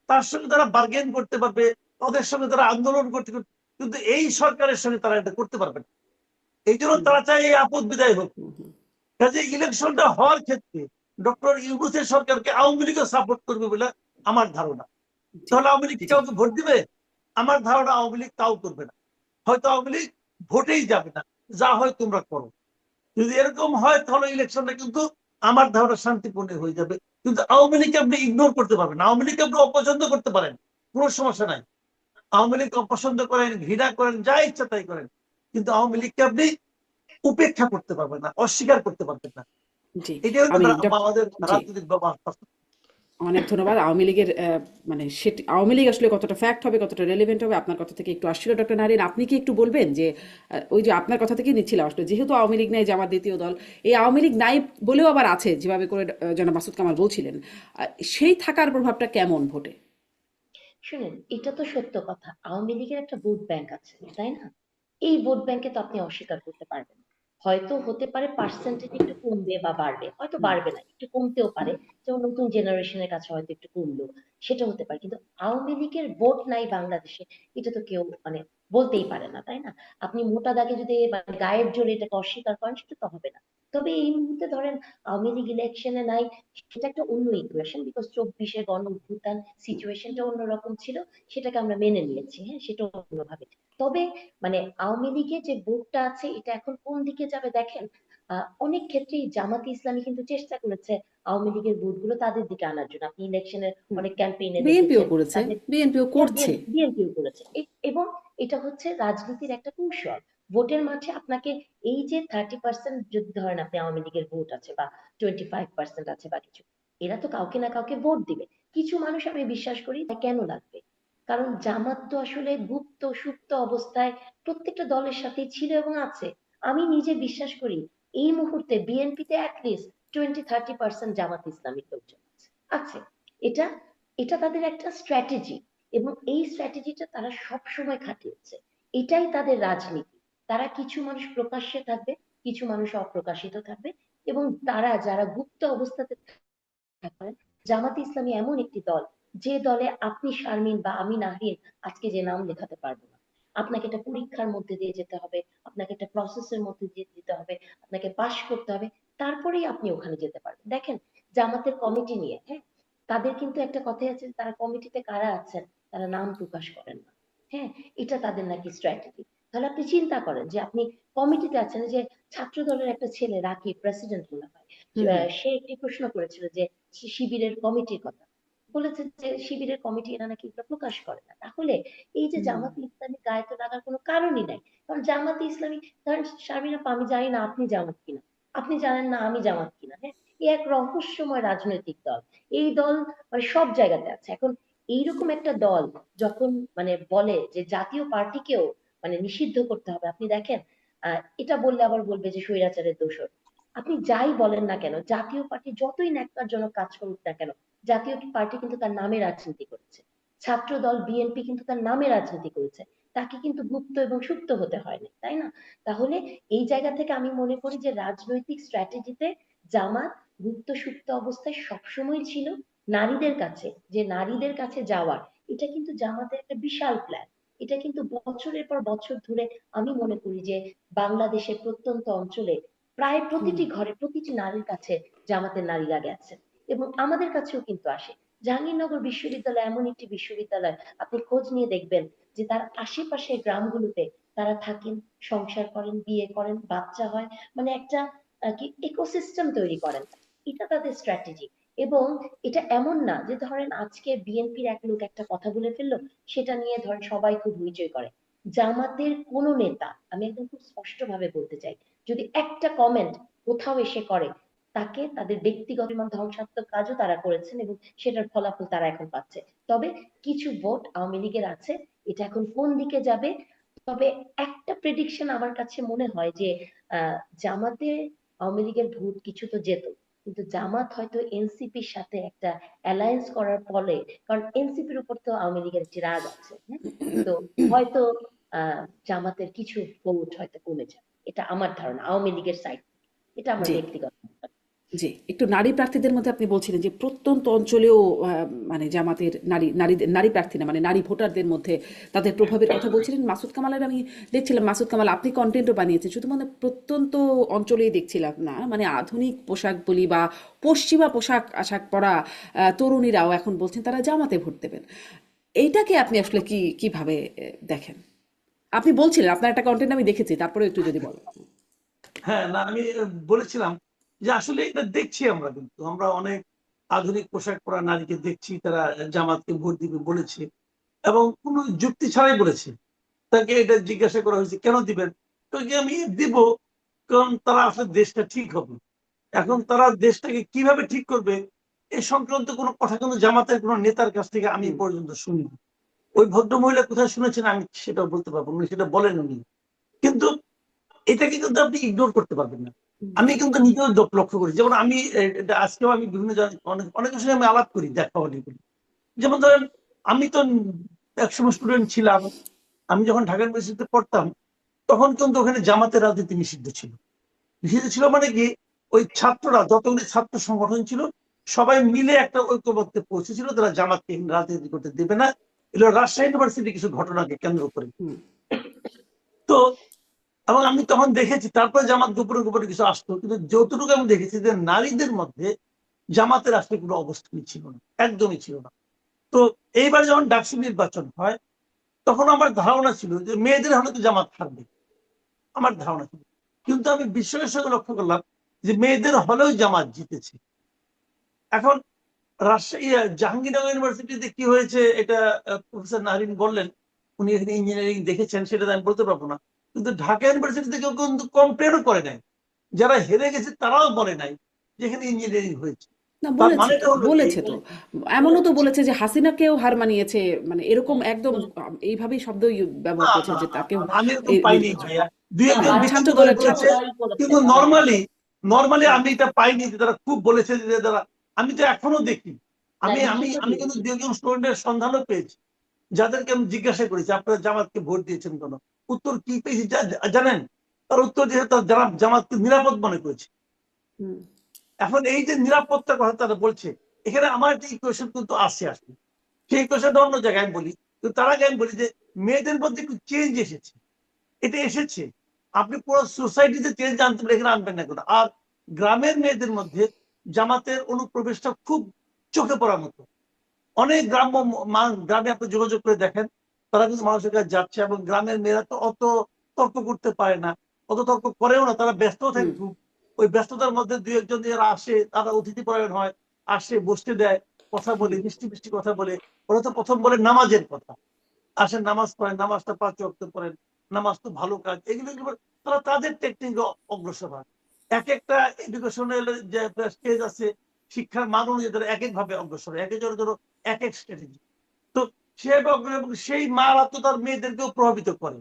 তার সঙ্গে তারা বার্গেন করতে পারবে, তাদের সঙ্গে তারা আন্দোলন করতে পারবে, কিন্তু এই সরকারের সঙ্গে তারা এটা করতে পারবে না। এই জন্য তারা চায় এই আপদ বিদায় হোক। কাজে ইলেকশনটা হওয়ার ক্ষেত্রে ডক্টর ইউনূসের সরকারকে আওয়ামী লীগও সাপোর্ট করবে বলে আমার ধারণা। তাহলে আওয়ামী লীগ কাউকে ভোট দিবে? আমার ধারণা আওয়ামী লীগ তাও করবে না, হয়তো আওয়ামী লীগ ভোটেই যাবে না, যা হয় তোমরা করো। যদি এরকম হয় তাহলে ইলেকশনটা কিন্তু আমার ধারণা শান্তিপূর্ণ হয়ে যাবে। কিন্তু আওয়ামী লীগকে আপনি ইগনোর করতে পারবেন, আওয়ামী লীগকে আপনি অপছন্দ করতে পারেন, কোনো সমস্যা নাই। আওয়ামী লীগকে অপছন্দ করেন, ঘৃণা করেন, যা ইচ্ছা তাই করেন, কিন্তু আওয়ামী লীগকে আপনি উপেক্ষা করতে পারবেন না, অস্বীকার করতে পারবেন না। জি, এটাই হলো আমি আমাদের রাজনৈতিক ব্যবস্থা। অনেক ধন্যবাদ। আওয়ামী লীগের মানে সেটি আওয়ামী লীগ আসলে কতটা ফ্যাক্ট হবে, কতটা রেলেভেন্ট হবে, আপনার কথা থেকে একটু আসছিল ডক্টর নারিন। আপনি কি একটু বলবেন যে ওই যে আপনার কথা থেকেই নিচ্ছিলাম আসলে, যেহেতু আওয়ামী লীগ নাই, জামাত দ্বিতীয় দল, এই আওয়ামী লীগ নাই বলেও আবার আছে, যেভাবে করে জনাব মাসুদ কামাল বলছিলেন, সেই থাকার প্রভাবটা কেমন ভোটে? শুনেন, এটা তো সত্য কথা, আওয়ামী লীগের একটা ভোট ব্যাংক আছে, তাই না? এই ভোট ব্যাংকে তো আপনি অস্বীকার করতে পারবেন না। হয়তো হতে পারে পার্সেন্টেজ একটু কমবে বা বাড়বে, হয়তো হুম। বাড়বে না, একটু কমতেও পারে, যেমন নতুন জেনারেশনের কাছে হয়তো একটু কমলো, সেটা হতে পারে। কিন্তু আওয়ামী লীগের ভোট নাই বাংলাদেশে, এটা তো কেউ মানে বলতেই পারে না, তাই না? আপনি মোটা দাগে যদি মানে গায়ের জোরে এটাকে অস্বীকার করেন, সেটা তো হবে না। তবে এই মুহূর্তে ধরেন আওয়ামী লীগ ইলেকশনে নাই, সেটা একটা অন্য ইকুয়েশন, বিকজ 24-এ গণ অভ্যুত্থান সিচুয়েশনটা অন্যরকম ছিল, সেটাকে আমরা মেনে নিয়েছি, হ্যাঁ, সেটা অন্যভাবে। তবে মানে আওয়ামী লীগের যে ভোটটা আছে, এটা এখন কোন দিকে যাবে দেখেন। অনেক ক্ষেত্রেই জামাতে ইসলামী কিন্তু চেষ্টা করেছে আওয়ামী লীগের ভোটগুলো তাদের দিকে আনার জন্য। আপনি ইলেকশনের অনেক ক্যাম্পেইনে বিএনপিও দেখেছেন করেছে, তাদের, বিএনপিও করছে। বিএনপিও করেছে। এবং এটা হচ্ছে রাজনীতির একটা কৌশল। ভোটের মাঠে আপনাকে এই যে 30% যদি ধরেন আপনি আওয়ামী লীগের ভোট আছে বা 25% আছে বা কিছু, এরা তো কাউকে না কাউকে ভোট দিবে। কিছু মানুষ আমি বিশ্বাস করি তা কেন লাগবে, কারণ জামাত তো আসলে গুপ্ত সুপ্ত অবস্থায় প্রত্যেকটা দলের সাথেই ছিল এবং আছে। আমি নিজে বিশ্বাস করি এই মুহূর্তে বিএনপিতে অ্যাটলিস্ট 20-30% জামাত ইসলামীর লোকজন আছে আছে। এটা এটা তাদের একটা স্ট্র্যাটেজি, এবং এই স্ট্র্যাটেজিটা তারা সব সময় খাটিয়েছে। এটাই তাদের রাজনীতি। তারা কিছু মানুষ প্রকাশ্যে থাকবে, কিছু মানুষ অপ্রকাশিত থাকবে, এবং তারা যারা গুপ্ত অবস্থাতে থাকবেন, জামাতে ইসলামী এমন একটি দল, যে দলে আপনি শারমিন বা আমি নাহিদ আজকে যে নাম লেখাতে পারবো না। আপনাকে একটা পরীক্ষার মধ্যে দিয়ে যেতে হবে, আপনাকে একটা প্রসেসের মধ্যে দিয়ে যেতে হবে, আপনাকে পাশ করতে হবে, তারপরেই আপনি ওখানে যেতে পারবেন। দেখেন জামাতের কমিটি নিয়ে, হ্যাঁ, তাদের কিন্তু একটা কথাই আছে যে তারা কমিটিতে কারা আছেন তারা নাম প্রকাশ করেন না। হ্যাঁ, এটা তাদের নাকি স্ট্র্যাটেজি। তাহলে আপনি চিন্তা করেন যে আপনি কমিটিতে আছেন, যে ছাত্র দলের একটা ছেলে রাকিব প্রেসিডেন্ট মনে হয়, হুম, হুম, সে একটি প্রশ্ন করেছিল যে শিবিরের কমিটির কথা, বলেছে যে শিবিরের কমিটি এরা নাকি এগুলো প্রকাশ করে না। তাহলে এই যে হুম, জামাতে ইসলামী গায়ে তো লাগার কোনো কারণই নাই। কারণ জামাতে ইসলামী, ধরেন শারমিন আপা, আমি জানি না আপনি জামাত কিনা, আপনি জানেন না আমি জামাত কিনা, হ্যাঁ, এই এক রহস্যময় রাজনৈতিক দল। এই দল মানে সব জায়গাতে আছে। এখন এইরকম একটা দল যখন মানে বলে যে জাতীয় পার্টিকেও মানে নিষিদ্ধ করতে হবে, আপনি দেখেন এটা বললে আবার বলবে যে স্বৈরাচারের দোষর। আপনি যাই বলেন না কেন, জাতীয় পার্টি যতই ন্যাক্কারজনক কাজ করুক না কেন, জাতীয় পার্টি কিন্তু তার নামে রাজনীতি করেছে। ছাত্র দল বিএনপি কিন্তু তার নামে রাজনীতি করেছে, তাকে কিন্তু গুপ্ত এবং সুপ্ত হতে হয়নি, তাই না? তাহলে এই জায়গা থেকে আমি মনে করি যে রাজনৈতিক স্ট্র্যাটেজিতে জামাত গুপ্ত সুপ্ত অবস্থায় সবসময় ছিল। নারীদের কাছে, যে নারীদের কাছে যাওয়ার, এটা কিন্তু জামাতের একটা বিশাল প্ল্যান। এটা কিন্তু বছরের পর বছর ধরে আমি মনে করি যে বাংলাদেশের প্রত্যন্ত অঞ্চলে প্রায় হুম। প্রতিটি ঘরে প্রতিটি নারীর কাছে জামাতের নারীরা গেছেন, এবং আমাদের কাছেও কিন্তু আসে। জাহাঙ্গীরনগর বিশ্ববিদ্যালয় এমন একটি বিশ্ববিদ্যালয়, আপনি খোঁজ নিয়ে দেখবেন যে তার আশেপাশের গ্রামগুলোতে তারা থাকেন, সংসার করেন, বিয়ে করেন, বাচ্চা হয়, মানে একটা কি ইকোসিস্টেম তৈরি করেন। এটা তাদের স্ট্র্যাটেজি। এবং এটা এমন না যে ধরেন আজকে বিএনপির এক লোক একটা কথা বলে ফেললো, সেটা নিয়ে ধরেন সবাই খুব হইচই করে। জামাতের কোন নেতা, আমি একদম খুব স্পষ্ট ভাবে বলতে চাই, যদি একটা কমেন্ট কোথাও এসে করে, তাকে তাদের ব্যক্তিগত এবং ধ্বংসাত্মক কাজও তারা করেছেন, এবং সেটার ফলাফল তারা এখন পাচ্ছে। তবে কিছু ভোট আওয়ামী লীগের আছে, এটা এখন কোন দিকে যাবে। তবে একটা প্রেডিকশন আমার কাছে মনে হয় যে জামাতে আওয়ামী লীগের ভোট কিছু তো যেত, কিন্তু জামাত হয়তো এনসিপির সাথে একটা অ্যালায়েন্স করার ফলে, কারণ এনসিপির উপর তো আওয়ামী লীগের একটি রাগ আছে, হ্যাঁ, তো হয়তো জামাতের কিছু ভোট হয়তো কমে যাবে। এটা আমার ধারণা আওয়ামী লীগের সাইড থেকে। এটা আমার জি, ব্যক্তিগত মতামত। জি। একটু নারী প্রার্থীদের মধ্যে আপনি বলছিলেন যে প্রত্যন্ত অঞ্চলেও মানে জামাতের নারীদের, নারী প্রার্থী না মানে নারী ভোটারদের মধ্যে তাদের প্রভাবের কথা বলছিলেন। মাসুদ কামালের আমি দেখছিলাম, মাসুদ কামাল আপনি কন্টেন্টও বানিয়েছেন, শুধু মানে প্রত্যন্ত অঞ্চলেই দেখছিলাম না, মানে আধুনিক পোশাক বলি বা পশ্চিমা পোশাক আশাক পরা তরুণীরাও এখন বলছেন তারা জামাতে ভোট দেবেন। এইটাকে আপনি আসলে কিভাবে দেখেন? আপনি বলছিলেন আপনার একটা কন্টেন্ট আমি দেখেছি, তারপরে একটু যদি বলেন। হ্যাঁ, না আমি বলেছিলাম যে আসলে এটা দেখছি, আমরা কিন্তু আমরা অনেক আধুনিক পোশাক পরা নারীকে দেখছি, তারা জামাতকে ভোট দিবে বলেছে এবং কোনো যুক্তি ছাড়াই বলেছে। তাকে এটা জিজ্ঞাসা করা হয়েছে কেন দিবেন, তো যে আমি দিব কারণ তারা আসলে দেশটা ঠিক হবে। এখন তারা দেশটাকে কিভাবে ঠিক করবে এই সংক্রান্ত কোনো কথা কিন্তু জামাতের কোনো নেতার কাছ থেকে আমি হুম, পর্যন্ত শুনিনি। ওই ভদ্রমহিলা কোথায় শুনেছেন আমি সেটাও বলতে পারবো না, সেটা বলেন উনি। কিন্তু এটাকে কিন্তু আপনি ইগনোর করতে পারবেন না। হুম, আমি কিন্তু নিজেও লক্ষ্য করি, যেমন আমি এটা আজকেও আমি বিভিন্ন অনেক অনেকের সঙ্গে আমি আলাপ করি, দেখা হলে করি। যেমন ধরেন আমি তো একসময় স্টুডেন্ট ছিলাম, আমি যখন ঢাকা ইউনিভার্সিটিতে পড়তাম তখন কিন্তু ওখানে জামাতের রাজনীতি নিষিদ্ধ ছিল। নিষিদ্ধ ছিল মানে কি, ওই ছাত্ররা যতগুলি ছাত্র সংগঠন ছিল সবাই মিলে একটা ঐক্যমত্যে পৌঁছেছিল তারা জামাতকে রাজনীতি করতে দেবে না। এগুলো রাজশাহী ইউনিভার্সিটির কিছু ঘটনাকে কেন্দ্র করে। হুম, তো এবং আমি তখন দেখেছি তারপরে জামাত গোপনে গোপনে কিছু আসতো, কিন্তু যতটুকু আমি দেখেছি যে নারীদের মধ্যে জামাতের আসলে কোনো অবস্থানই ছিল না, একদমই ছিল না। তো এইবার যখন ডাকসু নির্বাচন হয় তখন আমার ধারণা ছিল যে মেয়েদের হলে তো জামাত হারবে, আমার ধারণা ছিল। কিন্তু আমি বিস্ময়ের সঙ্গে লক্ষ্য করলাম যে মেয়েদের হলেও জামাত জিতেছে। এখন রাজশাহী জাহাঙ্গীরনগর ইউনিভার্সিটিতে কি হয়েছে এটা প্রফেসর নাহরিন বললেন, উনি এখানে ইঞ্জিনিয়ারিং দেখেছেন, সেটা আমি বলতে পারবো না। কিন্তু ঢাকা ইউনিভার্সিটিতে কেউ কিন্তু কমপ্লেনও করে নাই, যারা হেরে গেছে তারাও বলে নাই যে এখানে ইঞ্জিনিয়ারিং হয়েছে। না তার বলেছে তো, মানেটা হলো কি, বলেছে তো, এমনও তো বলেছে যে হাসিনাকেও হার মানিয়েছে, মানে এরকম একদম এইভাবেই শব্দ ব্যবহার না করেছে না যে না তাকেও না, আমি এরকম এই পাইনি নির্বাচন, ভাইয়া। দুই না, একজন ছাত্র ব্যক্তিগত ভাবে দলের বলেছে, ছাত্র, হাসিনাই কিন্তু বলেছেন। নর্মালি নর্মালি হুম, আমি এটা পাইনি যে তারা খুব বলেছে যে তারা, আমি তো এখনো দেখি, না, আমি আমি লিখিত আমি কিন্তু দিয়েছে। দু একজন স্টুডেন্টের সন্ধানও পেয়েছি যাদেরকে আমি জিজ্ঞাসা করেছি আপনারা জামাতকে ভোট দিয়েছেন কেন, উত্তর কি পেয়েছি জানেন? তার উত্তর যে তার যারা জামাতকে নিরাপদ মনে করেছে। হুম, এখন এই যে নিরাপত্তার কথা তারা বলছে, এখানে আমার একটা ইকুয়েশন কিন্তু আসে আসলে, সেই ইকুয়েশনটা অন্য জায়গায় আমি বলি। কিন্তু তার আগে আমি বলি যে মেয়েদের মধ্যে একটু চেঞ্জ এসেছে, এটা এসেছে। আপনি পুরো সোসাইটিতে চেঞ্জ আনতে পারে এখানে আনবেন না কেন। আর গ্রামের মেয়েদের মধ্যে জামাতের অনুপ্রবেশটা খুব চোখে পড়ার মতো। অনেক গ্রামে আপনি যোগাযোগ করে দেখেন, তারা কিন্তু মানুষের কাছে যাচ্ছে, এবং গ্রামের মেয়েরা তো অত তর্ক করতে পারে না, অত তর্ক করেও না, তারা ব্যস্ত থাকে হুম, খুব। ওই ব্যস্ততার মধ্যে দুই একজন যারা আসে তারা অতিথি পরায়ণ হয়, আসে বসতে দেয়, কথা বলে, হুম, মিষ্টি মিষ্টি কথা বলে। ওরা তো প্রথম বলে নামাজের কথা, আসেন নামাজ পড়েন, নামাজটা 5 ওয়াক্ত পড়েন, নামাজ তো ভালো কাজ, এগুলো এগুলো তারা তাদের টেকনিক অগ্রসর হয়। এক একটা এডুকেশনাল যে স্টেজ আছে, শিক্ষার মান অনুযায়ী তারা এক এক ভাবে অগ্রসর হয়, এক একজনের ধরো এক এক স্ট্র্যাটেজি। তো সেভাবে এবং সেই মারা তো তার মেয়েদেরকেও প্রভাবিত করে।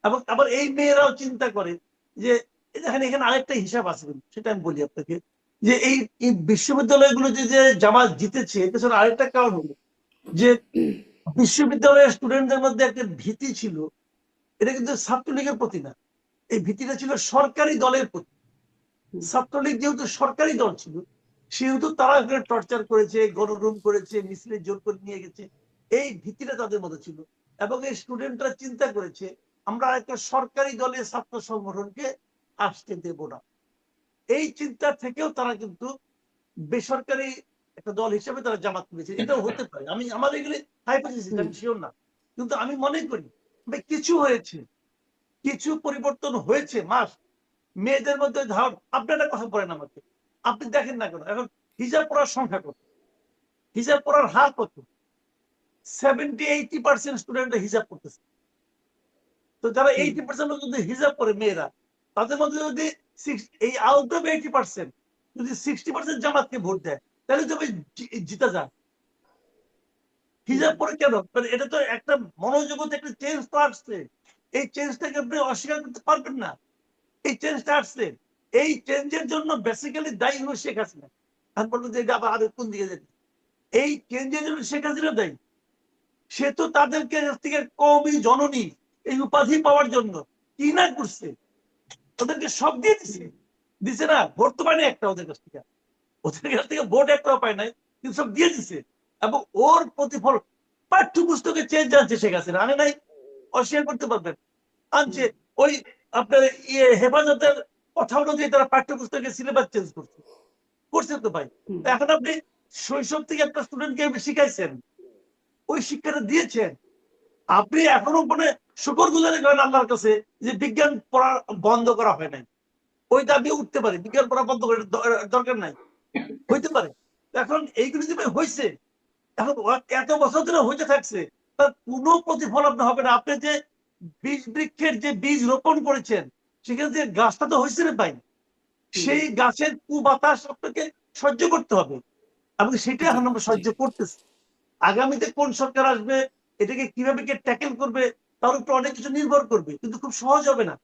এবং আবার এই মেয়েরাও চিন্তা করে যে এখানে এখানে আরেকটা হিসাব আছে, সেটা আমি বলি আপনাকে, যে এই বিশ্ববিদ্যালয়গুলো যে জামাত জিতেছে এর পেছনে আরেকটা কারণ হলো যে বিশ্ববিদ্যালয়ের স্টুডেন্টদের মধ্যে একটা ভীতি ছিল, এটা কিন্তু ছাত্রলীগের প্রতি না, এই ভীতিটা ছিল সরকারি দলের প্রতি। হুম, ছাত্রলীগ যেহেতু সরকারি দল ছিল সেহেতু তারা এখানে টর্চার করেছে, গণরুম করেছে, মিছিলে জোর করে নিয়ে গেছে, এই ভীতিটা তাদের মধ্যে ছিল। এবং এই স্টুডেন্টরা চিন্তা করেছে আমরা একটা সরকারি দলের ছাত্র সংগঠনকে আসতে দেব না। এই চিন্তা থেকেও তারা কিন্তু বেসরকারি একটা দল হিসেবে তারা জামাত করেছে। এটাও হতে পারে, আমি আমার এগুলি হাইপোথিসিস, হুম, আমি শিওর না। কিন্তু আমি মনে করি কিছু হয়েছে, কিছু পরিবর্তন হয়েছে মাস। মেয়েদের মধ্যে ধারণ, আপনি একটা কথা বলেন আমাকে, আপনি দেখেন না কেন এখন হিজাব পড়ার সংখ্যা কত, হিজাব পড়ার হার কত? 70-80% স্টুডেন্ট হিজাব করতেছে। তো যারা হুম, 80% যদি হিজাব পড়ে মেয়েরা, তাদের মধ্যে যদি এই আউট অফ 80% যদি 60% জামাতকে ভোট দেয় তাহলে তবে জিতা যায়। হুম, হিজাব পরে কেন? এটা তো একটা মনোজগতে একটা চেঞ্জ তো আসছে, এই চেঞ্জটাকে আপনি অস্বীকার করতে পারবেন না। এই চেঞ্জটা আসছে, এই চেঞ্জের জন্য বেসিক্যালি দায়ী হলো শেখ হাসিনা। আমি বলবো যে এটা আবার আরেক কোন দিকে যেতে, এই চেঞ্জের জন্য শেখ হাসিনা দায়ী। সে তো তাদেরকে থেকে কওমি জননী এই উপাধি পাওয়ার জন্য কি না করছে, ওদেরকে সব দিয়ে দিছে, দিছে না, ভোট তো পায় না একটা ওদের কাছ থেকে, ওদের কাছ থেকে ভোট একটাও পায় নাই, কিন্তু সব দিয়ে দিছে। এবং ওর প্রতিফল পাঠ্যপুস্তকে চেঞ্জ আনছে শেখ হাসিনা, আনে নাই, অস্বীকার করতে পারবেন, হুম, আনছে। ওই আপনার হেফাজতের কথা অনুযায়ী তারা পাঠ্যপুস্তকের সিলেবাস চেঞ্জ করছে, করছে তো ভাই। হুম, এখন আপনি শৈশব থেকে একটা স্টুডেন্টকে শিখাইছেন, ওই শিক্ষাটা দিয়েছেন, আপনি এখনো মানে শুকর গুজারি করেন আল্লাহর কাছে যে বিজ্ঞান পড়া বন্ধ করা হয় নাই। ওই দাবি উঠতে পারে বিজ্ঞান পড়া বন্ধ করে দরকার নাই, হইতে পারে। এখন এইগুলো যে হয়েছে, এখন এত বছর ধরে হইতে থাকছে, তার কোনো প্রতিফল আপনার হবে না। আপনি যে বীজ বৃক্ষের যে বীজ রোপণ করেছেন সেখানে যে গাছটা তো হয়েছে রে ভাই, হুম, সেই গাছের কুবাতাস আপনাকে সহ্য করতে হবে। এবং সেটা জি এখন আমরা জি সহ্য করতেছি। আগামীতে কোন সরকার আসবে, এটাকে কিভাবে কে ট্যাকেল করবে, তার উপর অনেক কিছু নির্ভর করবে, কিন্তু খুব সহজ হবে না।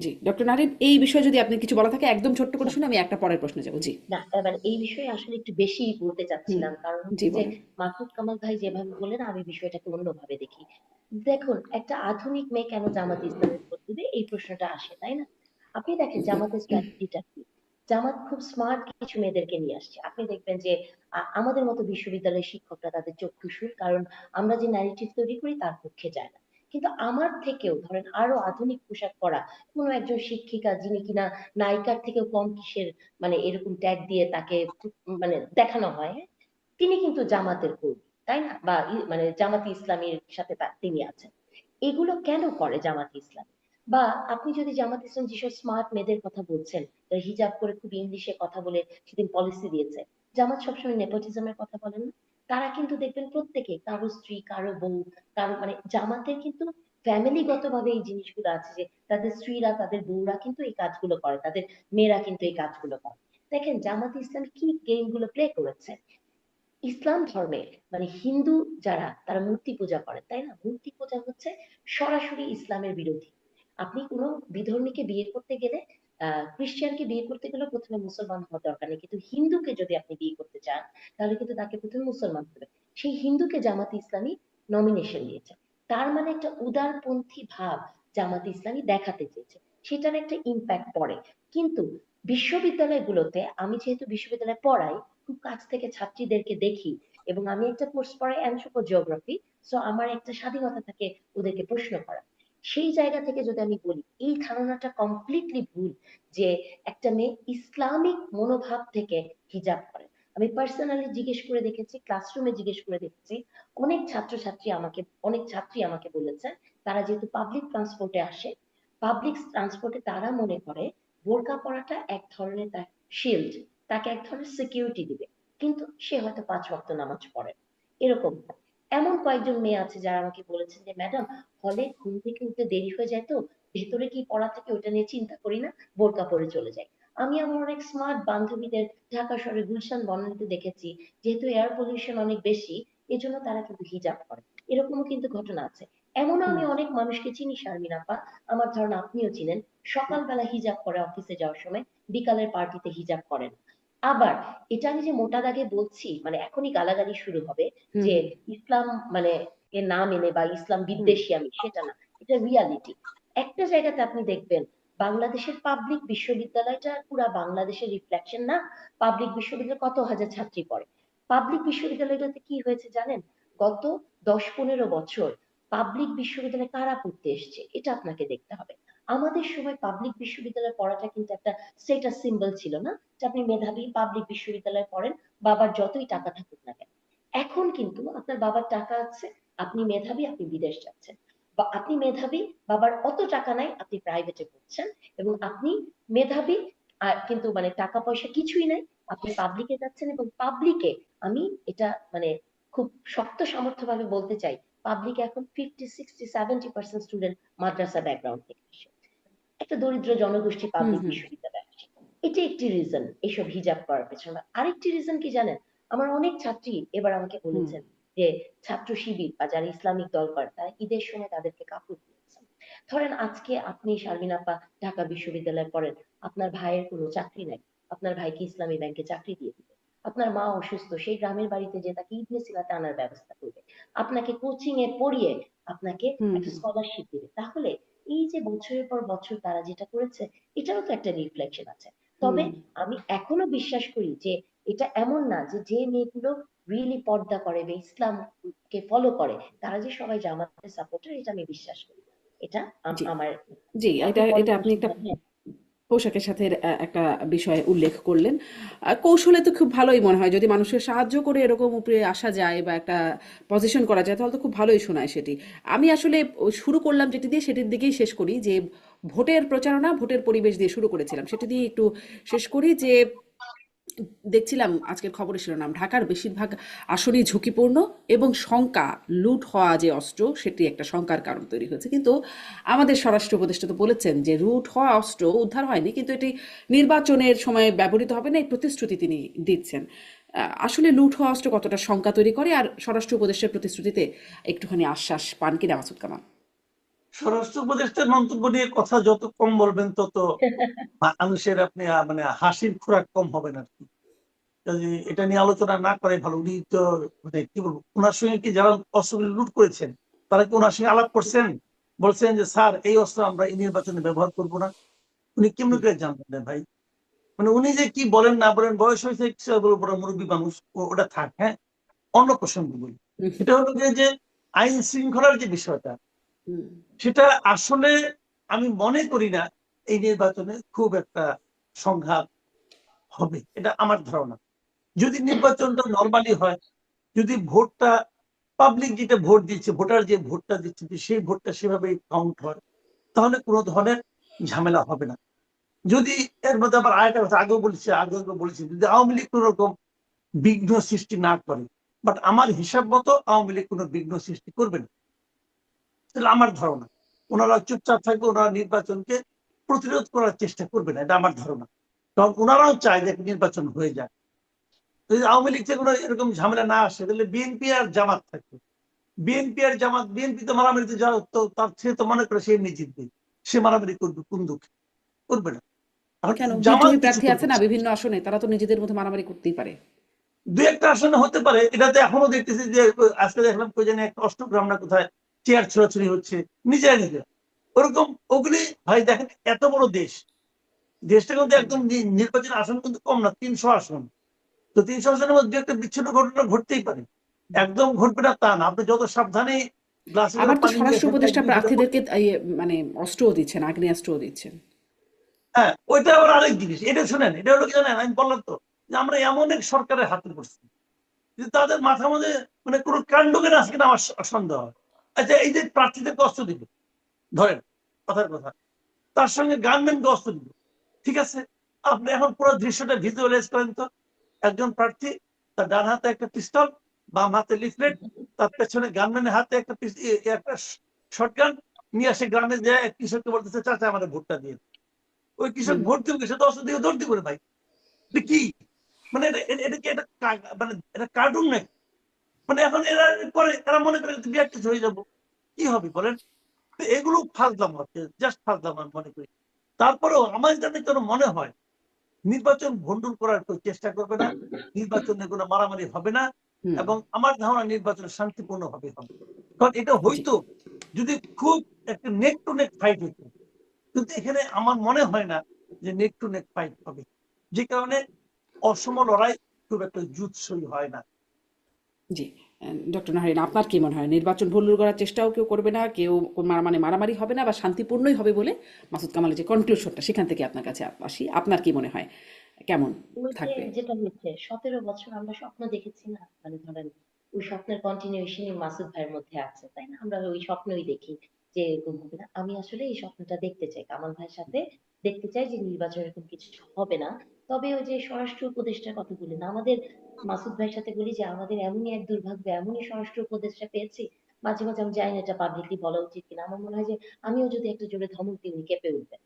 জি ডক্টর নারিন, এই বিষয়ে যদি আপনি কিছু বলা থাকে একদম ছোট্ট করে শুনে আমি একটা পরের প্রশ্নে যাবো। জি। না, এবার এই বিষয়ে আসলে একটু বেশি বলতে হুম। চাচ্ছিলাম, কারণ জি হচ্ছে যে বলেন। মাহমুদ কামাল ভাই যেভাবে বললেন আমি বিষয়টাকে অন্যভাবে দেখি। দেখুন, একটা আধুনিক মেয়ে কেন জামাত ইসলামের ভোট দিবে, এই প্রশ্নটা আসে, তাই না? আপনি দেখেন জামাতের স্ট্র্যাটেজিটা কি। জামাত খুব স্মার্ট কিছু মেয়েদেরকে নিয়ে আসছে। আপনি দেখবেন যে আমাদের মতো বিশ্ববিদ্যালয়ের শিক্ষকরা তাদের চক্ষুশূল, কারণ আমরা যে ন্যারেটিভ তৈরি করি তার পক্ষে যায় না। কিন্তু আমার থেকেও ধরেন আরো আধুনিক পোশাক পরা কোনো একজন শিক্ষিকা, যিনি কিনা নায়িকার থেকেও কম কিসের মানে এরকম ট্যাগ দিয়ে তাকে মানে দেখানো হয়, হ্যাঁ? তিনি কিন্তু জামাতের কর্মী, তাই না? বা মানে জামাতে ইসলামীর সাথে তিনি আছেন। এগুলো কেন করে জামাতে ইসলাম? বা আপনি যদি জামাত ইসলাম যেসব স্মার্ট মেয়েদের কথা বলছেন, যারা হিজাব করে খুব ইংলিশে কথা বলে সেদিন পলিসি দিয়েছে, জামাত সবসময় নেপোটিজমের কথা বলেন না? তারা কিন্তু দেখবেন প্রত্যেকে কারো স্ত্রী, কারো বউ, কারো মানে জামাতের কিন্তু ফ্যামিলিগত ভাবে এই জিনিসগুলো আছে যে তাদের স্ত্রীরা, তাদের বউরা কিন্তু এই কাজগুলো করে, তাদের মেয়েরা কিন্তু এই কাজগুলো করে। দেখেন জামাত ইসলাম কি গেম গুলো প্লে করেছে। ইসলাম ধর্মে মানে হিন্দু যারা তারা মূর্তি পূজা করেন, তাই না? মূর্তি পূজা হচ্ছে সরাসরি ইসলামের বিরোধী। আপনি কোনো বিধর্মীকে বিয়ে করতে গেলে, খ্রিস্টানকে বিয়ে করতে গেলে প্রথমে মুসলমান হওয়া দরকার নেই, কিন্তু হিন্দুকে যদি আপনি বিয়ে করতে চান তাহলে কিন্তু তাকে প্রথমে মুসলমান হতে হবে। সেই হিন্দুকে জামাতে ইসলামী নমিনেশন দিয়েছে। তার মানে একটা উদারপন্থী ভাব জামাতে ইসলামী দেখাতে চেয়েছে, সেটার একটা ইম্প্যাক্ট পড়ে। কিন্তু বিশ্ববিদ্যালয়গুলোতে, আমি যেহেতু বিশ্ববিদ্যালয়ে পড়াই, খুব কাছ থেকে ছাত্রীদেরকে দেখি, এবং আমি একটা কোর্স পড়াই অ্যানথ্রোপোজিওগ্রাফি, সো আমার একটা স্বাধীনতা থাকে ওদেরকে প্রশ্ন করা। সেই জায়গা থেকে যদি আমি বলি, এই ধারণাটা কমপ্লিটলি ভুল যে একটা মেয়ে ইসলামিক মনোভাব থেকে হিজাব করে। আমি পার্সোনালি জিজ্ঞেস করে দেখেছি, ক্লাসরুমে জিজ্ঞেস করে দেখেছি, অনেক ছাত্রী আমাকে বলেছে তারা যেহেতু পাবলিক ট্রান্সপোর্টে আসে, পাবলিক ট্রান্সপোর্টে তারা মনে করে বোরকা পরাটা এক ধরনের তার শিল্ড, তাকে এক ধরনের সিকিউরিটি দিবে, কিন্তু সে হয়তো 5 ওয়াক্ত নামাজ পড়ে এরকম। এমন কয়েকজন মেয়ে আছে যারা আমাকে বলেছেন যে ম্যাডাম, হলে ঘুম থেকে উঠতে দেরি হয়ে যায়, তো ভেতরে কি পড়া থাকে ওটা নিয়ে চিন্তা করি না, বোরকা পরে চলে যাই। আমি আমার অনেক স্মার্ট বান্ধবীদের ঢাকা শহরে গুলশান বনানীতে দেখেছি, যেহেতু এয়ার পলিউশন অনেক বেশি, এজন্য তারা কিন্তু হিজাব করে। এরকমও কিন্তু ঘটনা আছে। এমনও হুম। আমি অনেক মানুষকে চিনি, শারমিন আপা, আমার ধারণা আপনিও চিনেন, সকালবেলা হিজাব করে অফিসে যাওয়ার সময়, বিকালের পার্টিতে হিজাব করেন। আবার এটা আমি যে মোটা দাগে বলছি, মানে এখনই গালাগালি শুরু হবে হুম। যে হুম। ইসলাম মানে এ না মেনে বা ইসলাম হুম। বিদ্বেষী আমি, সেটা না, এটা রিয়ালিটি। একটা জায়গাতে আপনি দেখবেন বাংলাদেশের পাবলিক বিশ্ববিদ্যালয়টা পুরা বাংলাদেশের রিফ্লেকশন না। পাবলিক বিশ্ববিদ্যালয়ে কত হাজার ছাত্রী পড়ে, পাবলিক বিশ্ববিদ্যালয়টাতে কি হয়েছে জানেন? গত 10-15 বছর পাবলিক বিশ্ববিদ্যালয়ে কারা পড়তে এসছে এটা আপনাকে দেখতে হবে। আমাদের সময় পাবলিক বিশ্ববিদ্যালয়ে পড়াটা কিন্তু একটা স্টেটাস সিম্বল ছিল না, যে আপনি মেধাবী পাবলিক বিশ্ববিদ্যালয়ে পড়েন, বাবার যতই টাকা থাকুক না কেন। এখন কিন্তু আপনার বাবার টাকা আছে, আপনি মেধাবী, আপনি বিদেশ যাচ্ছেন, বা আপনি মেধাবী, বাবার অত টাকা নাই, আপনি প্রাইভেটে পড়ছেন, এবং আপনি মেধাবী আর কিন্তু মানে টাকা পয়সা কিছুই নাই, আপনি পাবলিকে যাচ্ছেন, এবং পাবলিকে আমি এটা মানে খুব শক্ত সামর্থ্য ভাবে বলতে চাই, পাবলিকে এখন 50, 60, 70% স্টুডেন্ট মাদ্রাসা ব্যাকগ্রাউন্ড থেকে আসে, একটা দরিদ্র জনগোষ্ঠী হুম। পাবলিক হুম। বিশ্ববিদ্যালয়ে আসে। এটা একটি রিজন এইসব হিজাব করার পেছনে। আরেকটি রিজন কি জানেন? আমার অনেক ছাত্রী এবার আমাকে হুম। বলেছেন যে ছাত্র শিবির বা যারা ইসলামিক দল করে তারা ঈদের সময় তাদেরকে কাপড় দিয়েছেন। ধরেন আজকে আপনি শারমিন আপা ঢাকা বিশ্ববিদ্যালয়ে পড়েন, আপনার ভাইয়ের কোনো চাকরি নাই, আপনার ভাইকে ইসলামী ব্যাংকে চাকরি দিয়ে দিবে। আপনার মা অসুস্থ, সেই গ্রামের বাড়িতে যে তাকে ইবনে সিনাতে আনার ব্যবস্থা করবে, আপনাকে কোচিং এ পড়িয়ে আপনাকে হুম। একটা হুম। স্কলারশিপ দিবে। তাহলে এই যে বছরের পর বছর তারা যেটা করেছে, এটারও তো একটা রিফ্লেকশন আছে। তবে হুম। আমি এখনো বিশ্বাস করি যে এটা এমন না যে যে মেয়েগুলো রিয়েলি পর্দা করে বা ইসলামকে ফলো করে তারা যে সবাই জামাতের সাপোর্টার, এটা আমি বিশ্বাস করি না। এটা জি আমার জি, আপনি এটা পরে এটা আপনি প্রশ্ন একটা করেন। পোশাকের সাথে একটা বিষয় উল্লেখ করলেন। কৌশলে তো খুব ভালোই মনে হয়, যদি মানুষের সাহায্য করে এরকম উপরে আসা যায় বা একটা পজিশন করা যায় তাহলে তো খুব ভালোই শোনায় সেটি। আমি আসলে শুরু করলাম যেটি দিয়ে সেটির দিকেই শেষ করি, যে ভোটের প্রচারণা, ভোটের পরিবেশ দিয়ে শুরু করেছিলাম, সেটি দিয়ে একটু শেষ করি। যে দেখছিলাম আজকের খবরের শিরোনাম, ঢাকার বেশিরভাগ আসনই ঝুঁকিপূর্ণ এবং শঙ্কা লুট হওয়া যে অস্ত্র সেটি একটা শঙ্কার কারণ তৈরি হয়েছে। কিন্তু আমাদের স্বরাষ্ট্র উপদেষ্টা তো বলেছেন যে লুট হওয়া অস্ত্র উদ্ধার হয়নি, কিন্তু এটি নির্বাচনের সময় ব্যবহৃত হবে না, এই প্রতিশ্রুতি তিনি দিচ্ছেন। আসলে লুট হওয়া অস্ত্র কতটা শঙ্কা তৈরি করে, আর স্বরাষ্ট্র উপদেষ্টার প্রতিশ্রুতিতে একটুখানি আশ্বাস পান কিনা মাসুদ কামাল? স্বরাষ্ট্র উপদেষ্টার মন্তব্য নিয়ে কথা যত কম বলবেন তত মানুষের আপনি মানে হাসির খোরাক কম হবেন আর কি। যদি এটা নিয়ে আলোচনা না করে ভালো। উনি তো মানে কি বলবো, ওনার সঙ্গে কি যারা অস্ত্রগুলো লুট করেছেন তারা কি ওনার সঙ্গে আলাপ করছেন, বলছেন যে স্যার এই অস্ত্র আমরা এই নির্বাচনে ব্যবহার করবো না? উনি কেমন করে জানবেন না ভাই? মানে উনি যে কি বলেন না বলেন, বয়স হয়েছে, বড় মুরব্বী মানুষ, ওটা থাক। হ্যাঁ, অন্য প্রসঙ্গ বলি। হুম, এটা হলো যে আইন শৃঙ্খলার যে বিষয়টা, হুম, সেটা আসলে আমি মনে করি না এই নির্বাচনে খুব একটা সংঘাত হবে, এটা আমার ধারণা। যদি নির্বাচনটা নর্মালি হয়, যদি ভোটটা পাবলিক যেটা ভোট দিচ্ছে, ভোটার যে ভোটটা দিচ্ছে, সেই ভোটটা সেভাবে কাউন্ট হয়, তাহলে কোনো ধরনের ঝামেলা হবে না। যদি এর মধ্যে আবার আরেকটা কথা আগেও বলেছি, যদি আওয়ামী লীগ কোন রকম বিঘ্ন সৃষ্টি না করে, বাট আমার হিসাব মতো আওয়ামী লীগ কোনো বিঘ্ন সৃষ্টি করবে না, তাহলে আমার ধারণা ওনারা চুপচাপ থাকবে, ওনারা নির্বাচনকে প্রতিরোধ করার চেষ্টা করবে না, এটা আমার ধারণা। কারণ ওনারাও চায় যে নির্বাচন হয়ে যায়। যদি আওয়ামী লীগ থেকে কোনো এরকম ঝামেলা না আসে, তাহলে বিএনপি আর জামাত থাকবে। বিএনপি তো মারামারিতে যাও, তো তার সে তো মনে করে সে এমনি জিতবে, সে মারামারি করবে কোন দুঃখে? করবে না। এখন কেন, জামাত বিদ্রোহী কিছু প্রার্থী করবে আছে না না। বিভিন্ন আসনে, তারা তো নিজেদের মধ্যে মারামারি করতেই পারে। দু একটা আসনে হতে পারে, এটাতে এখনো দেখতেছি যে আজকে দেখলাম কই জানি একটা অষ্টগ্রাম না কোথায় চেয়ার ছোড়াছুড়ি হচ্ছে নিজেরা নিজেরা। ওরকম ওগুলি ভাই দেখেন, এত বড় দেশটা কিন্তু একদম নির্বাচন আসন কিন্তু কম না, 300 আসন। তো 300 আসনের মধ্যে একটা বিচ্ছিন্ন ঘটনা ঘটতেই পারে, একদম ঘটবে না তা না। আপনি যত সাবধানে গ্লাসে আবার করে তো পানি নিয়ে স্বরাষ্ট্র উপদেষ্টা একদিন হলে প্রার্থীদেরকে মানে অস্ত্রও দিচ্ছেন, আগ্নেয়াস্ত্রও দিচ্ছেন। হ্যাঁ, ওইটা আবার আরেক জিনিস। এটা শুনেন, এটা হলো কি জানেন, আমি বললাম তো যে আমরা এমন এক সরকারের হাতে পড়ছি যে তাদের মাথা মধ্যে মানে কোনো কাণ্ডজ্ঞান আছে কিনা আমার সন্দেহ হয়। আচ্ছা, এই যে প্রার্থীদেরকে অস্ত্র দিবে, ধরেন কথার কথা, তার সঙ্গে গানম্যানকে অস্ত্র দিবে, ঠিক আছে? আপনি এখন পুরো দৃশ্যটা ভিজুয়ালাইজ করেন তো। একজন প্রার্থী, তার ডান হাতে একটা পিস্তল, বাম হাতে লিফলেট, তার পেছনে গানম্যানের হাতে একটা শটগান নিয়ে আসে, গ্রামে যায় কৃষককে বলতেছে চাচা আমাদের ভোটটা দিয়ে। ওই কৃষক হুম। ভোট দিবে, সে তো অস্ত্র দিয়ে দৌড় দিবে ভাই। এটা কি মানে এটা কি এটা মানে এটা কার্টুন নাকি? মানে এখন এরা করে, এরা মনে করে বিরাট কিছু হয়ে যাবো, কি হবে বলেন? তো এগুলো ফাজলাম হচ্ছে, জাস্ট ফাজলাম আমি মনে করি। তারপরেও আমার যাতে কোনো মনে হয় নির্বাচন ভণ্ডুল করার কেউ চেষ্টা করবে না, নির্বাচনে কোনো মারামারি হবে না, হুম। এবং আমার ধারণা নির্বাচন শান্তিপূর্ণ ভাবে হবে। কারণ এটা জি। হয়তো যদি খুব একটা নেক টু নেক ফাইট হতো, কিন্তু এখানে আমার মনে হয় না যে নেক টু নেক ফাইট হবে, যে কারণে অসম লড়াই খুব একটা জুৎসই হয় না। জি। ডক্টর নাহারিন, আপনার কি মনে হয় নির্বাচন ভণ্ডুল করার চেষ্টাও কেউ করবে না, কেউ মানে মারামারি হবে না, বা শান্তিপূর্ণই হবে বলে মাসুদ কামালের যে কনক্লুশনটা সেখান থেকে আপনার কাছে আসি, আপনার কি মনে হয় কেমন ওই যে থাকবে? যেটা হচ্ছে 17 বছর আমরা স্বপ্ন দেখেছি না, মানে ধরেন ওই স্বপ্নের কন্টিনিউশনই মাসুদ ভাইয়ের মধ্যে আছে, তাই না? আমরা ওই স্বপ্নই দেখি যে এরকম হবে না। আমি আসলে এই স্বপ্নটা দেখতে চাই কামাল ভাইয়ের সাথে, দেখতে চাই যে নির্বাচন এরকম কিছু হবে না। তবে ওই যে স্বরাষ্ট্র উপদেষ্টার কথা বলি না, আমাদের মাসুদ ভাইয়ের সাথে বলি যে আমাদের এমনই এক দুর্ভাগ্য, এমনই স্বরাষ্ট্র উপদেষ্টা পেয়েছি। মাঝে মাঝে আমি জানি না এটা পাবলিকলি বলা উচিত কিনা, আমার মনে হয় যে আমিও যদি একটা জোরে ধমক দিই উনি কেঁপে উঠবেন।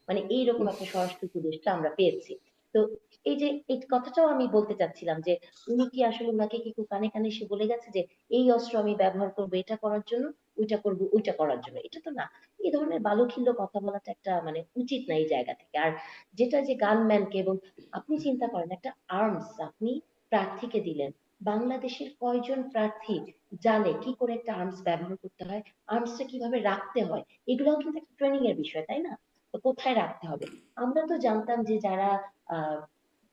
মানে এইরকম একটা স্বরাষ্ট্র উপদেষ্টা আমরা পেয়েছি। তো এই যে এই কথাটাও আমি বলতে চাচ্ছিলাম যে উনি কি আসলে, ওনাকে কি কানে কানে সে বলে গেছে যে এই অস্ত্র আমি ব্যবহার করবো এটা করার জন্য, ওইটা করবো ওইটা করার জন্য? এটা তো না। এই ধরনের বালুখিল্য কথা বলাটা একটা মানে উচিত না এই জায়গা থেকে। আর যেটা যে গানম্যানকে, এবং আপনি চিন্তা করেন একটা আর্মস আপনি প্রার্থীকে দিলেন, বাংলাদেশের কয়জন প্রার্থী জানে কি করে একটা আর্মস ব্যবহার করতে হয়, আর্মসটা কিভাবে রাখতে হয়? এগুলোও কিন্তু একটা ট্রেনিং এর বিষয়, তাই না? তো কোথায় রাখতে হবে? আমরা তো জানতাম যে যারা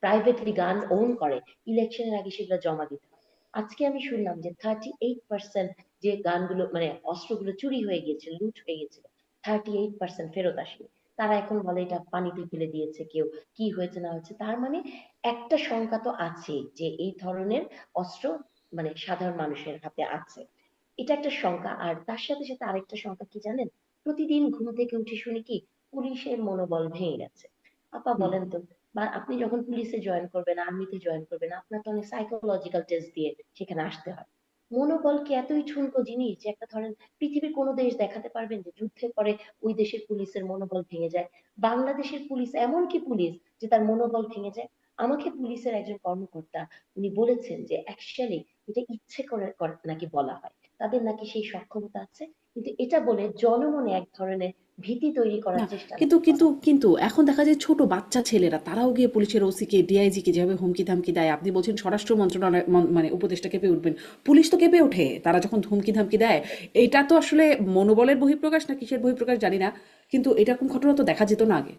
প্রাইভেটলি গান ওন করে ইলেকশনের আগে সেগুলো জমা দিতে হয়। আজকে আমি শুনলাম যে 38% যে গানগুলো মানে অস্ত্রগুলো চুরি হয়ে গিয়েছিল, লুট হয়ে গিয়েছিল, 38% ফেরত আসেনি। তারা এখন বলে এটা পানিতে ফেলে দিয়েছে কেউ, কি হয়েছে না হয়েছে। তার মানে একটা শঙ্কা তো আছে যে এই ধরনের অস্ত্র মানে সাধারণ মানুষের হাতে আছে। এটা একটা শঙ্কা। আর তার সাথে সাথে আরেকটা শঙ্কা কি জানেন? প্রতিদিন ঘুম থেকে উঠে শুনি কি পুলিশের মনোবল ভেঙে গেছে। আপা হুম। বলেন তো, বা আপনি যখন পুলিশে জয়েন করবেন, আর্মিতে জয়েন করবেন, আপনার তো অনেক সাইকোলজিক্যাল টেস্ট দিয়ে সেখানে আসতে হয়। মনোবল কি এতই ঠুনকো জিনিস যে একটা ধরেন পৃথিবীর কোনো দেশ দেখাতে পারবেন যে যুদ্ধের পরে ওই দেশের পুলিশের মনোবল ভেঙে যায়? বাংলাদেশের পুলিশ এমন কি পুলিশ যে তার মনোবল ভেঙে যায়? আমাকে পুলিশের একজন কর্মকর্তা উনি বলেছেন যে অ্যাকচুয়ালি এটা ইচ্ছে করে নাকি বলা হয়, তাদের নাকি সেই সক্ষমতা আছে, কিন্তু এটা বলে জনমনে এক ধরনের ভীতি তৈরি না, করার চেষ্টা কিন্তু নাকি কিন্তু করা হয়। কিন্তু এখন দেখা যায় ছোট বাচ্চা ছেলেরা তারাও গিয়ে পুলিশের ওসিকে ডিআইজিকে যেভাবে হুমকি ধামকি দেয়, আপনি বলছেন স্বরাষ্ট্র মন্ত্রণালয় মানে উপদেষ্টা কেঁপে উঠবেন, পুলিশ তো কেঁপে ওঠে তারা যখন হুমকি ধামকি দেয়। এটা তো আসলে মনোবলের বহিঃপ্রকাশ না কিসের বহিঃপ্রকাশ জানি না, কিন্তু এরকম ঘটনা তো দেখা যেত না আগে।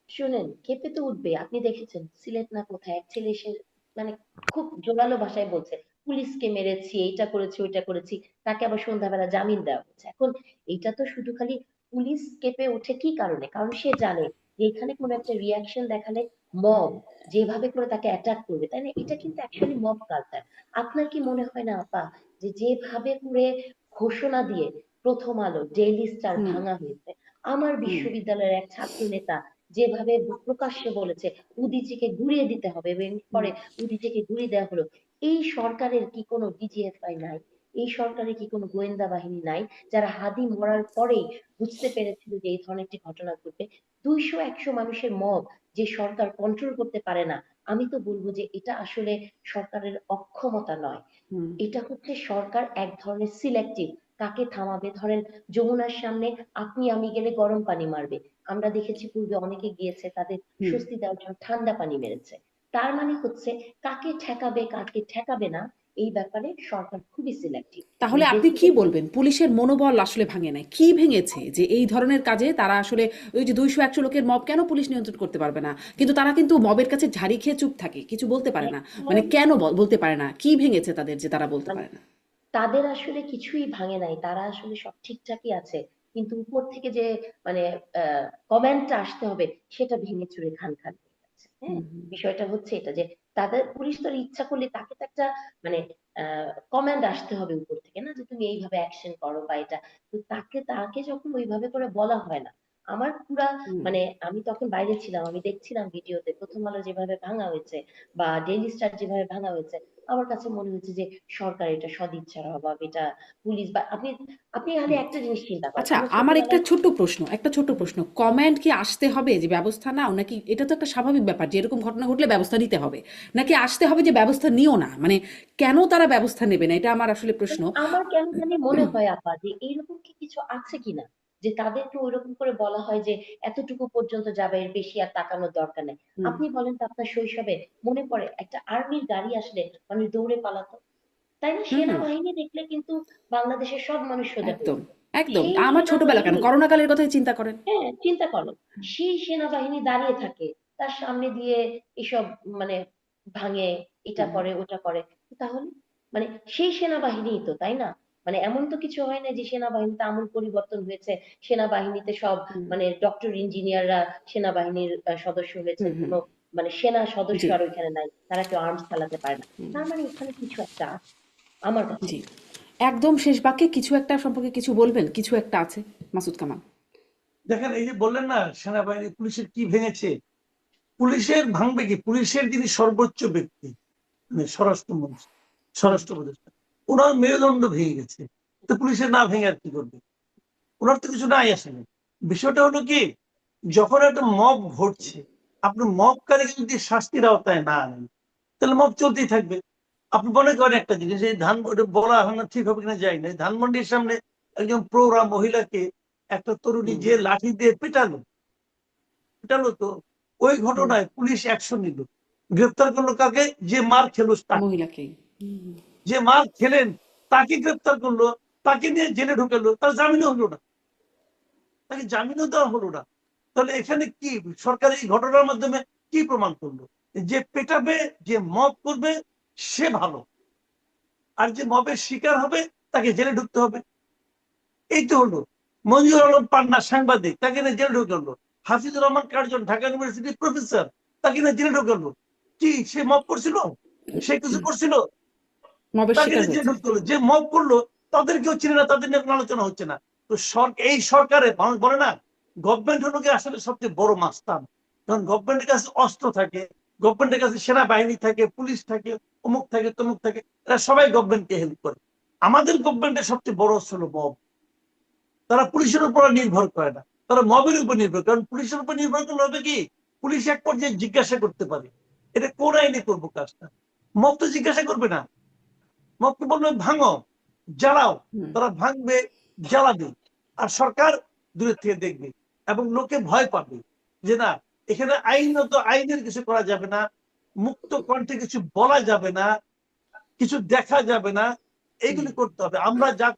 শুনেন, কেঁপে তো উঠবে। আপনি দেখেছেন সিলেট না কোথায় এক ছেলে এসে মানে খুব জোরালো ভাষায় বলছে পুলিশকে মেরেছি, এইটা করেছি ওইটা করেছি, তাকে আবার সন্ধ্যাবেলা জামিন দেওয়া হচ্ছে। এখন এইটা তো শুধু খালি পুলিশ কেঁপে ওঠে কি কারণে? কারণ সে জানে যে এখানে কোনো একটা রিয়াকশন দেখালে মব যেভাবে করে তাকে অ্যাটাক করবে, তাই না? এটা কিন্তু অ্যাকচুয়ালি মব কালচার। আপনার কি মনে হয় না আপা, যে যেভাবে করে ঘোষণা দিয়ে প্রথম আলো, ডেইলি স্টার হুম। ভাঙা হয়েছে, আমার হুম। বিশ্ববিদ্যালয়ের এক ছাত্র নেতা যেভাবে প্রকাশ্যে বলেছে উদীচীকে গুঁড়িয়ে দিতে হবে, এবং হুম। পরে উদীচীকে গুঁড়িয়ে দেওয়া হলো, এই সরকারের কি কোনো ডিজিএফআই নাই? এই সরকারের কি কোনো গোয়েন্দা বাহিনী নাই যারা হাদি মরার পরেই বুঝতে পেরেছিল যে এই ধরনের একটি ঘটনা ঘটবে? 200-100 মানুষের মব যে সরকার কন্ট্রোল করতে পারে না, আমি তো বলবো যে এটা আসলে সরকারের অক্ষমতা নয়, হুম। এটা হচ্ছে সরকার এক ধরনের সিলেক্টিভ কাকে থামাবে। ধরেন যমুনার সামনে আপনি আমি গেলে গরম পানি মারবে, আমরা দেখেছি পূর্বে অনেকে গিয়েছে তাদের হুম। স্বস্তি দেওয়ার জন্য ঠান্ডা পানি মেরেছে। তার মানে হচ্ছে কাকে ঠেকাবে কাকে ঠেকাবে না, এই ব্যাপারে সরকার খুবই সিলেক্টিভ। তাহলে মানে আপনি কি বেসিক্যালি বলবেন পুলিশের মনোবল আসলে ভাঙে নাই, কি ভেঙেছে যে এই ধরনের কাজে তারা আসলে ওই যে 200-100 লোকের মব কেন পুলিশ নিয়ন্ত্রণ করতে পারবে না, কিন্তু তারা কিন্তু মবের কাছে ঝাড়ি খেয়ে চুপ থাকে, কিছু বলতে পারে না, মানে কেন বলতে পারে না, কি ভেঙেছে তাদের যে তারা বলতে মানে পারে না? তাদের আসলে কিছুই ভাঙে নাই, তারা আসলে সব ঠিকঠাকই আছে, কিন্তু উপর থেকে যে মানে কমেন্টটা আসতে হবে সেটা ভেঙে চুরে খান খান হয়ে যাচ্ছে। হ্যাঁ, হুম। হুম। বিষয়টা হচ্ছে এটা যে তাদের পুলিশ তো ইচ্ছা করলে তাকে তো একটা মানে কমান্ড আসতে হবে উপর থেকে, না যে তুমি এইভাবে অ্যাকশন করো বা এটা, তো তাকে তাকে যখন ওইভাবে করে বলা হয় না, আমার পুরা হুম। মানে আমি তখন বাইরে ছিলাম, আমি দেখছিলাম ভিডিওতে প্রথম আলো যেভাবে ভাঙা হয়েছে বা ডেইলি স্টার যেভাবে ভাঙা হয়েছে, আমার কাছে মনে হচ্ছে যে সরকার এটা সদিচ্ছার অভাব, এটা পুলিশ বা আপনি আপনি খালি হুম। একটা জিনিস চিন্তা করেন, আচ্ছা, আমরা আমার একটা ছোটবেলায় ছোট্ট প্রশ্ন, কমেন্ট কি আসতে হবে যে ব্যবস্থা নাও, নাকি এটা তো একটা স্বাভাবিক ব্যাপার যে এরকম ঘটনা ঘটলে ব্যবস্থা নিতে হবে, নাকি আসতে হবে যে ব্যবস্থা নিও না, মানে কেন তারা ব্যবস্থা নেবে না, এটা আমার আসলে প্রশ্ন। মানে আমার কেন জানি মনে হয় আপা যে এইরকম কি কিছু আছে কিনা, যে তাদেরকে ওইরকম করে বলা হয় যে এতটুকু পর্যন্ত যাবে, এর বেশি আর তাকানোর দরকার নেই। হুম। আপনি বলেন তো আপনার শৈশবে মনে পড়ে একটা আর্মির গাড়ি আসলে মানুষ দৌড়ে পালাতো, তাই না? হুম। হুম। সেনাবাহিনী দেখলে কিন্তু বাংলাদেশের সব মানুষ সোজা হয়ে একদম। যেত। একদম সেই আমার ছোটবেলা কেন, সেনাবাহিনী, করোনাকালের কথাই চিন্তা করেন। হ্যাঁ চিন্তা করো, সেই সেনাবাহিনী দাঁড়িয়ে থাকে, তার সামনে দিয়ে এসব মানে ভাঙে, এটা হুম। করে ওটা করে, তাহলে মানে সেই সেনাবাহিনী তো, তাই না? মানে এমন তো কিছু হয় না যে সেনাবাহিনীতে আমূল পরিবর্তন হয়েছে, সেনাবাহিনীতে সব হুম। মানে ডক্টর ইঞ্জিনিয়াররা সেনাবাহিনীর সদস্য হয়েছেন, হুম। হুম। কোনো মানে সেনা সদস্য জি। আর ওইখানে নাই, তারা কেউ আর্মস চালাতে পারে না। তার মানে এখানে কিছু একটা আছে আমার কাছে জি। মনে হয়। একদম শেষ বাক্যে কিছু একটা সম্পর্কে কিছু বলবেন, কিছু একটা আছে, মাসুদ কামাল। দেখেন, এই যে বললেন না সেনাবাহিনী পুলিশের কি ভেঙেছে, পুলিশের ভাঙবে কি, পুলিশের যিনি সর্বোচ্চ ব্যক্তি মানে স্বরাষ্ট্রমন্ত্রী, হুম। স্বরাষ্ট্র উপদেষ্টা, ওনার মেরুদণ্ড ভেঙে গেছে, তো পুলিশের না ভেঙে আর কি করবে? ওনার তো কিছু নাই আসলে। বিষয়টা হলো কি, যখন একটা মব ঘটছে, আপনি মবকারীকে যদি শাস্তির আওতায় না আনেন, তাহলে মব চলতেই থাকবে। আপনি মনে করেন একটা জিনিস, এই ধানমন্ডি বলা হয় না ঠিক হবে কিনা যাই না, ধানমন্ডির সামনে একজন প্রৌঢ়া মহিলাকে একটা তরুণী হুম। যে লাঠি দিয়ে পেটালো, পেটালো তো, ওই হুম। ঘটনায় পুলিশ অ্যাকশন নিল, গ্রেপ্তার করলো কাকে? যে মার খেলো তাকে, মহিলাকেই। হুম। যে মার খেলেন তাকে গ্রেপ্তার করলো, তাকে নিয়ে জেলে ঢুকালো, তার জামিনও হলো না, তাকে জামিনও দেওয়া হলো না। তাহলে এখানে কি সরকার এই ঘটনার মাধ্যমে কি প্রমাণ করলো? যে পেটাবে, যে মব করবে সে ভালো, আর যে মবের শিকার হবে তাকে জেলে ঢুকতে হবে। এই তো হলো। মঞ্জুর আলম পান্না সাংবাদিক, তাকে নিয়ে জেলে ঢুকালো। হাফিজুর রহমান কার্জন ঢাকা ইউনিভার্সিটির প্রফেসর, তাকে নিয়ে জেলে ঢুকালো। কি সে মব করছিল? সে কিছু করছিল? মবের তাকে শিকার নিয়ে জেলে হয়েছে। ঢুকতে হলো। যে মব করলো তাদেরকেও চিনে না, তাদের নিয়ে কোনো আলোচনা হচ্ছে না। তো এই সরকারে মানুষ বলে না, গভর্নমেন্ট হলো কি আসলে সবচেয়ে বড় মাস্তান। কারণ গভর্নমেন্টের কাছে অস্ত্র থাকে, গভর্নমেন্টের কাছে সেনাবাহিনী থাকে, পুলিশ থাকে, অমুক থাকে, তমুক থাকে, এরা সবাই গভর্নমেন্টকে হেল্প করে। আমাদের গভর্নমেন্টের সবচেয়ে বড় অস্ত্র হলো মব। তারা পুলিশের উপর নির্ভর করে না, তারা মবের উপর নির্ভর, কারণ পুলিশের উপর নির্ভর করলে হবে কি, পুলিশ এক পর্যায়ে জিজ্ঞাসা করতে পারে, এটা কোন আইনে করবো কাজটা? মব তো জিজ্ঞাসা করবে না, মবকে বলবে ভাঙো, জ্বালাও, হুম, তারা ভাঙবে, জ্বালাবে, আর সরকার দূরের থেকে দেখবে এবং লোকে ভয় পাবে যে না, এখানে আইনত আইনের কিছু করা যাবে না, মুক্ত কণ্ঠে কিছু বলা যাবে না, কিছু দেখা যাবে না, হুম। এইগুলি করতে হবে। আমরা যা